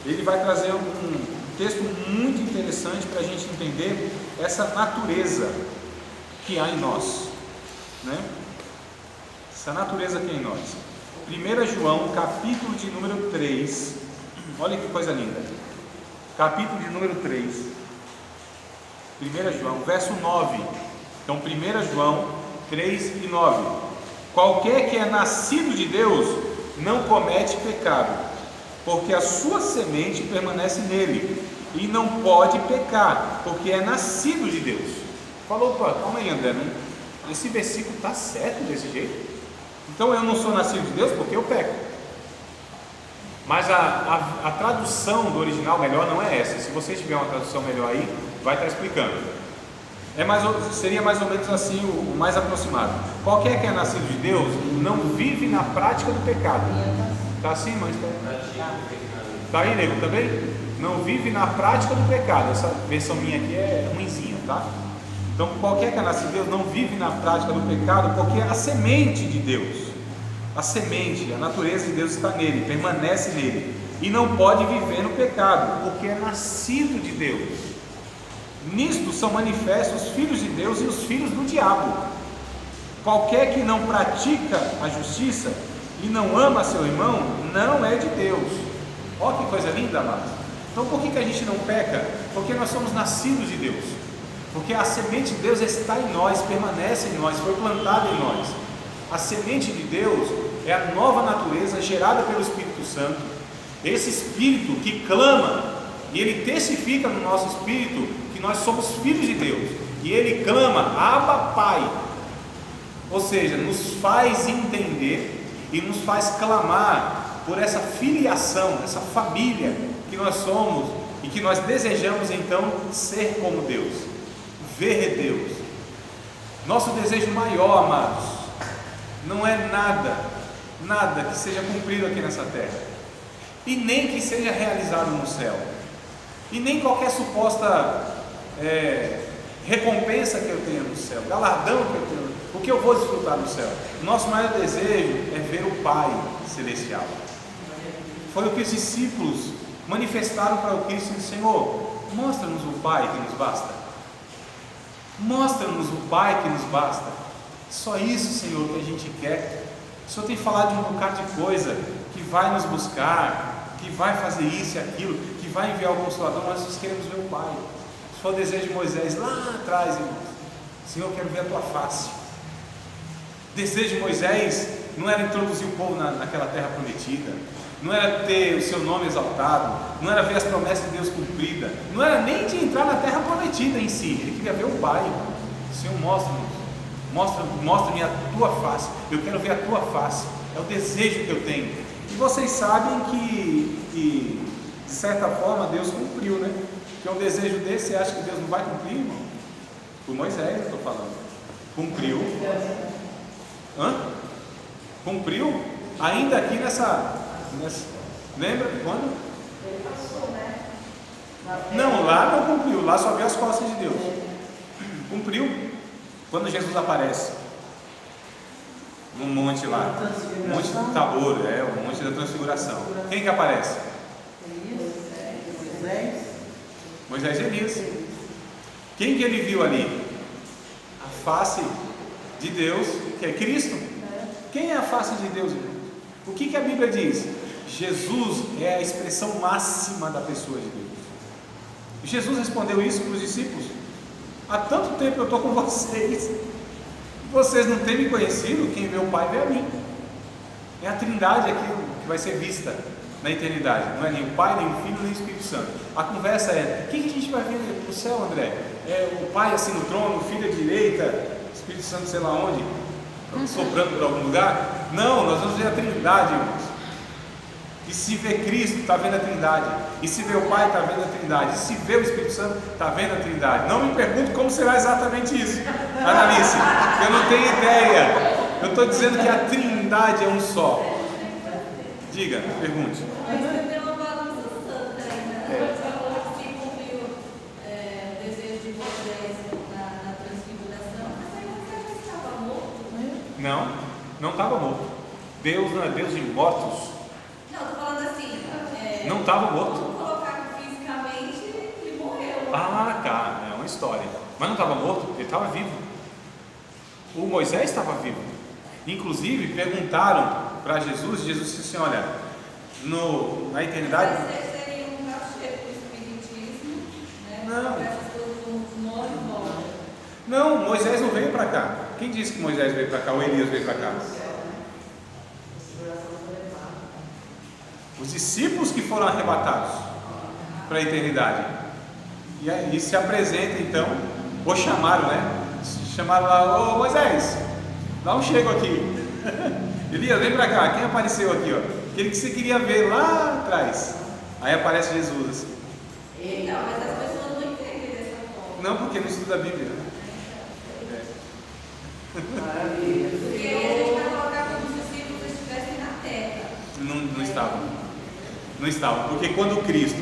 Ele vai trazer um texto muito interessante para a gente entender essa natureza que há em nós, né? Essa natureza que há em nós. 1 João, capítulo de número 3. Olha que coisa linda. Capítulo de número 3. 1 João, verso 9. Então 1 João 3 e 9. Qualquer que é nascido de Deus não comete pecado, porque a sua semente permanece nele, e não pode pecar, porque é nascido de Deus. Falou, pô, calma aí, André, não? Esse versículo está certo desse jeito? Então eu não sou nascido de Deus porque eu peco. Mas a tradução do original melhor não é essa. Se você tiver uma tradução melhor aí, vai estar explicando. Seria mais ou menos assim o mais aproximado. Qualquer que é nascido de Deus não vive na prática do pecado. Está assim, mãe? Está aí, nego, também? Não vive na prática do pecado. Essa versão minha aqui é ruinzinha, tá? Então qualquer que é nascido de Deus não vive na prática do pecado, porque a semente de Deus, a semente, a natureza de Deus está nele, permanece nele, e não pode viver no pecado, porque é nascido de Deus. Nisto são manifestos os filhos de Deus e os filhos do diabo. Qualquer que não pratica a justiça e não ama seu irmão, não é de Deus. Olha que coisa linda, amados. Então por que a gente não peca? Porque nós somos nascidos de Deus. Porque a semente de Deus está em nós, permanece em nós, foi plantada em nós. A semente de Deus é a nova natureza gerada pelo Espírito Santo. Esse Espírito que clama, e ele testifica no nosso espírito que nós somos filhos de Deus. E ele clama, Abba Pai. Ou seja, nos faz entender e nos faz clamar por essa filiação, essa família que nós somos e que nós desejamos então ser como Deus. Ver Deus. Nosso desejo maior, amados, não é nada que seja cumprido aqui nessa terra, e nem que seja realizado no céu, e nem qualquer suposta recompensa que eu tenha no céu, galardão que eu tenho, o que eu vou desfrutar no céu. Nosso maior desejo é ver o Pai Celestial. Foi o que os discípulos manifestaram para o Cristo: Senhor, mostra-nos o Pai que nos basta. Mostra-nos o Pai que nos basta. Só isso, Senhor, que a gente quer. O Senhor tem falado de um bocado de coisa que vai nos buscar, que vai fazer isso e aquilo, que vai enviar o Consolador, mas nós queremos ver o Pai. Isso foi o desejo de Moisés lá atrás, irmãos. Senhor, eu quero ver a tua face. O desejo de Moisés não era introduzir o povo naquela terra prometida, não era ter o seu nome exaltado, não era ver as promessas de Deus cumpridas, não era nem de entrar na terra prometida em si. Ele queria ver o Pai. Senhor, mostra-me a tua face. Eu quero ver a tua face. É o desejo que eu tenho. E vocês sabem que de certa forma Deus cumpriu, né? Porque um desejo desse, você acha que Deus não vai cumprir, irmão? Por Moisés eu estou falando. Cumpriu. Hã? Cumpriu. Ainda aqui nessa... Lembra quando? Ele passou, né? Não, lá não cumpriu. Lá só vê as costas de Deus. Cumpriu. Quando Jesus aparece. No monte lá. Monte do Tabor, o monte da transfiguração. Quem que aparece? Moisés e Elias. Quem que ele viu ali? A face de Deus, que é Cristo. Quem é a face de Deus, irmão? O que a Bíblia diz? Jesus é a expressão máxima da pessoa de Deus. Jesus respondeu isso para os discípulos: há tanto tempo eu estou com vocês, vocês não têm me conhecido, quem vê o Pai vê a mim. É a Trindade aqui que vai ser vista na eternidade, não é nem o Pai, nem o Filho, nem o Espírito Santo. A conversa é: o que a gente vai ver no céu, André? É o Pai assim no trono, o Filho à direita, o Espírito Santo sei lá onde, soprando por algum lugar? Não, nós vamos ver a Trindade, irmãos. E se vê Cristo, está vendo a Trindade. E se vê o Pai, está vendo a Trindade. E se vê o Espírito Santo, está vendo a Trindade. Não me pergunte como será exatamente isso, Analice, eu não tenho ideia. Eu estou dizendo que a Trindade é um só. Diga, pergunte. Mas você deu uma balança santa ainda, né? Você falou que cumpriu o desejo de Moisés na transfiguração, mas aí você já estava morto? Não, não estava morto. Deus não é Deus de mortos. Não, estou falando assim. Não estava morto. Vamos colocar fisicamente, ele morreu. Ah, tá, é uma história. Mas não estava morto, ele estava vivo. O Moisés estava vivo. Inclusive perguntaram para Jesus, Jesus disse assim: olha, na eternidade. Mas seria um cachê para o espiritismo, né? Não. Essas coisas não morrem. Não, Moisés não veio para cá. Quem disse que Moisés veio para cá ou Elias veio para cá? Os discípulos que foram arrebatados para a eternidade. E aí se apresenta então, ou chamaram, né? Chamaram lá: ô Moisés, dá um chego aqui. Elias, vem para cá. Quem apareceu aqui, ó? Aquele que você queria ver lá atrás. Aí aparece Jesus assim. Então, mas as pessoas não entendem dessa forma. Não, porque não estuda a Bíblia. Maravilha. Porque aí a gente vai colocar como se os discípulos estivessem na terra. Não estavam. Não estavam, porque quando Cristo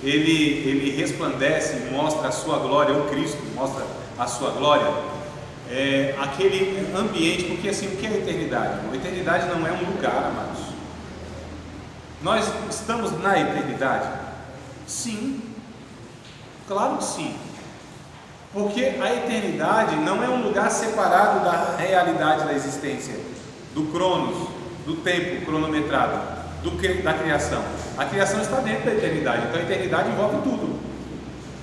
ele resplandece, mostra a sua glória, o Cristo mostra a sua glória, aquele ambiente, porque assim, o que é a eternidade? A eternidade não é um lugar, amados. Nós estamos na eternidade? Sim, claro que sim, porque a eternidade não é um lugar separado da realidade da existência, do cronos, do tempo cronometrado, da criação. A criação está dentro da eternidade, então a eternidade envolve tudo.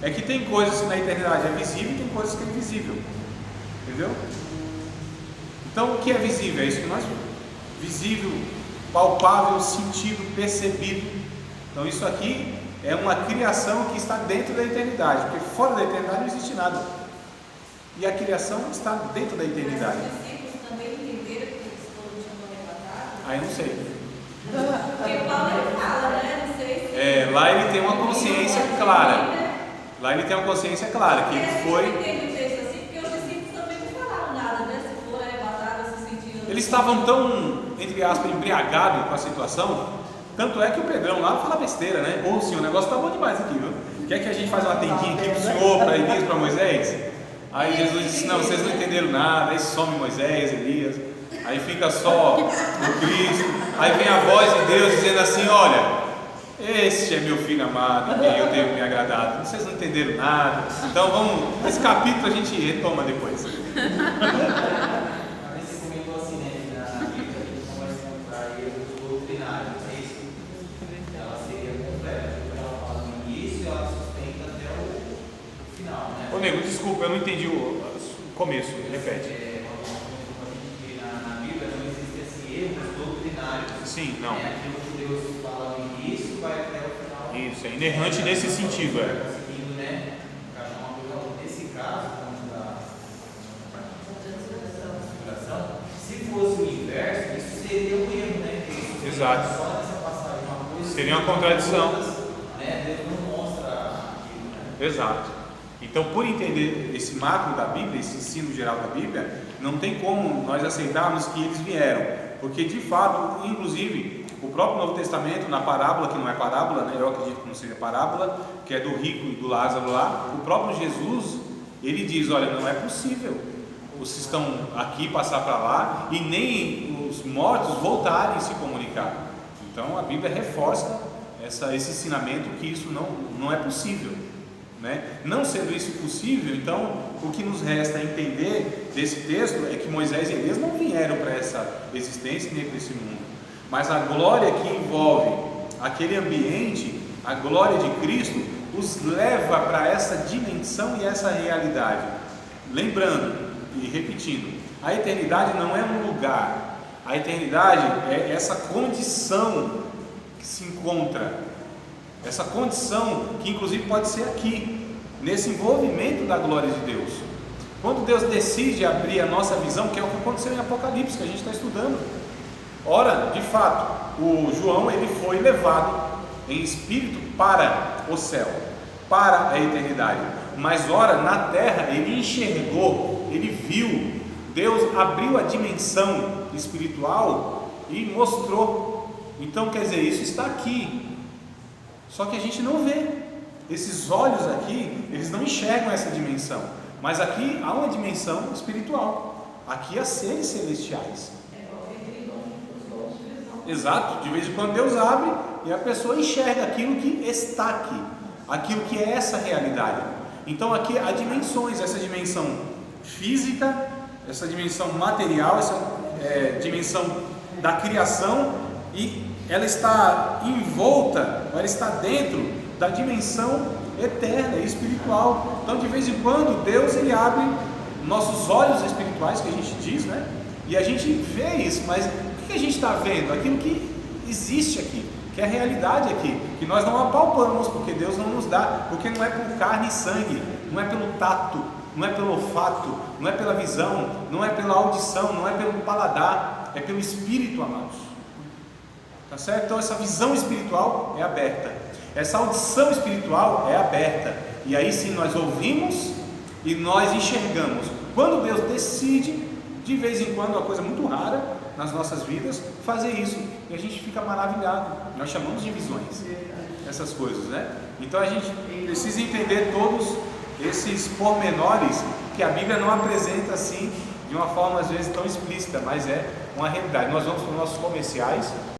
É que tem coisas que na eternidade é visível e tem coisas que é invisível, entendeu? Então o que é visível? É isso que nós vemos. Visível, palpável, sentido, percebido. Então isso aqui é uma criação que está dentro da eternidade, porque fora da eternidade não existe nada. E a criação está dentro da eternidade. Mas os discípulos também entenderam que eles foram arrebatados? Aí não sei. Porque Paulo ele fala, né? Não sei se. Lá ele tem uma consciência clara. Lá ele tem uma consciência clara que ele foi. Eu entendo o texto assim, porque os discípulos também não falaram nada, né? Se foram arrebatados, se sentiram. Eles estavam tão, entre aspas, embriagados com a situação. Tanto é que o Pedrão lá fala besteira, né? Ô senhor, o negócio tá bom demais aqui, viu? Quer que a gente faça uma tendinha aqui pro senhor, para Elias, para Moisés? Aí Jesus disse: não, vocês não entenderam nada. Aí some Moisés, Elias. Aí fica só o Cristo. Aí vem a voz de Deus dizendo assim: olha, este é meu filho amado, em quem eu tenho me agradado. Vocês não entenderam nada. Então vamos, esse capítulo a gente retoma depois. Você comentou assim, né? Na Bíblia a gente começa a encontrar erros doutrinários, é isso? Ela seria completa, porque ela fala no início e ela sustenta até o final, né? Ô nego, desculpa, eu não entendi o começo, repete. Na Bíblia não existem assim, erros doutrinários. Sim, não. Aquilo que Deus fala no início vai até o final. Isso, é inerrante nesse sentido, Conseguindo, né? Encaixar uma coisa nesse caso, como da transfiguração. Se fosse o inverso, isso seria um erro, né? Exato. Só nessa passagem, uma coisa. Seria uma contradição. Né? Deus não mostra aquilo, né? Exato. Então, por entender esse macro da Bíblia, esse ensino geral da Bíblia, não tem como nós aceitarmos que eles vieram, porque de fato, inclusive, o próprio Novo Testamento, na parábola, que não é parábola, né? Eu acredito que não seja parábola, que é do rico e do Lázaro lá, o próprio Jesus, ele diz: olha, não é possível os que estão aqui passar para lá e nem os mortos voltarem a se comunicar. Então a Bíblia reforça esse ensinamento que isso não é possível, né? Não sendo isso possível, então o que nos resta entender desse texto é que Moisés e Elias não vieram para essa existência nem para esse mundo, mas a glória que envolve aquele ambiente, a glória de Cristo, os leva para essa dimensão e essa realidade. Lembrando e repetindo, a eternidade não é um lugar, a eternidade é essa condição que se encontra, essa condição que inclusive pode ser aqui, nesse envolvimento da glória de Deus. Quando Deus decide abrir a nossa visão, que é o que aconteceu em Apocalipse, que a gente está estudando. Ora, de fato, o João ele foi levado em espírito para o céu, para a eternidade, mas ora, na terra ele enxergou, ele viu, Deus abriu a dimensão espiritual e mostrou. Então, quer dizer, isso está aqui, só que a gente não vê. Esses olhos aqui, eles não enxergam essa dimensão, mas aqui há uma dimensão espiritual, aqui há seres celestiais. Exato, de vez em quando Deus abre e a pessoa enxerga aquilo que está aqui, aquilo que é essa realidade. Então aqui há dimensões, essa dimensão física, essa dimensão material, essa dimensão da criação, e ela está envolta, ela está dentro da dimensão eterna e espiritual. Então de vez em quando Deus ele abre nossos olhos espirituais, que a gente diz, né? E a gente vê isso, mas o que a gente está vendo? Aquilo que existe aqui, que é a realidade aqui, que nós não apalpamos, porque Deus não nos dá, porque não é por carne e sangue, não é pelo tato, não é pelo olfato, não é pela visão, não é pela audição, não é pelo paladar, é pelo Espírito, amados. Tá certo? Então essa visão espiritual é aberta, essa audição espiritual é aberta, e aí sim nós ouvimos e nós enxergamos. Quando Deus decide, de vez em quando, uma coisa muito rara nas nossas vidas, fazer isso, e a gente fica maravilhado. Nós chamamos de visões, essas coisas, né? Então a gente precisa entender todos esses pormenores que a Bíblia não apresenta assim de uma forma às vezes tão explícita, mas é uma realidade. Nós vamos para os nossos comerciais.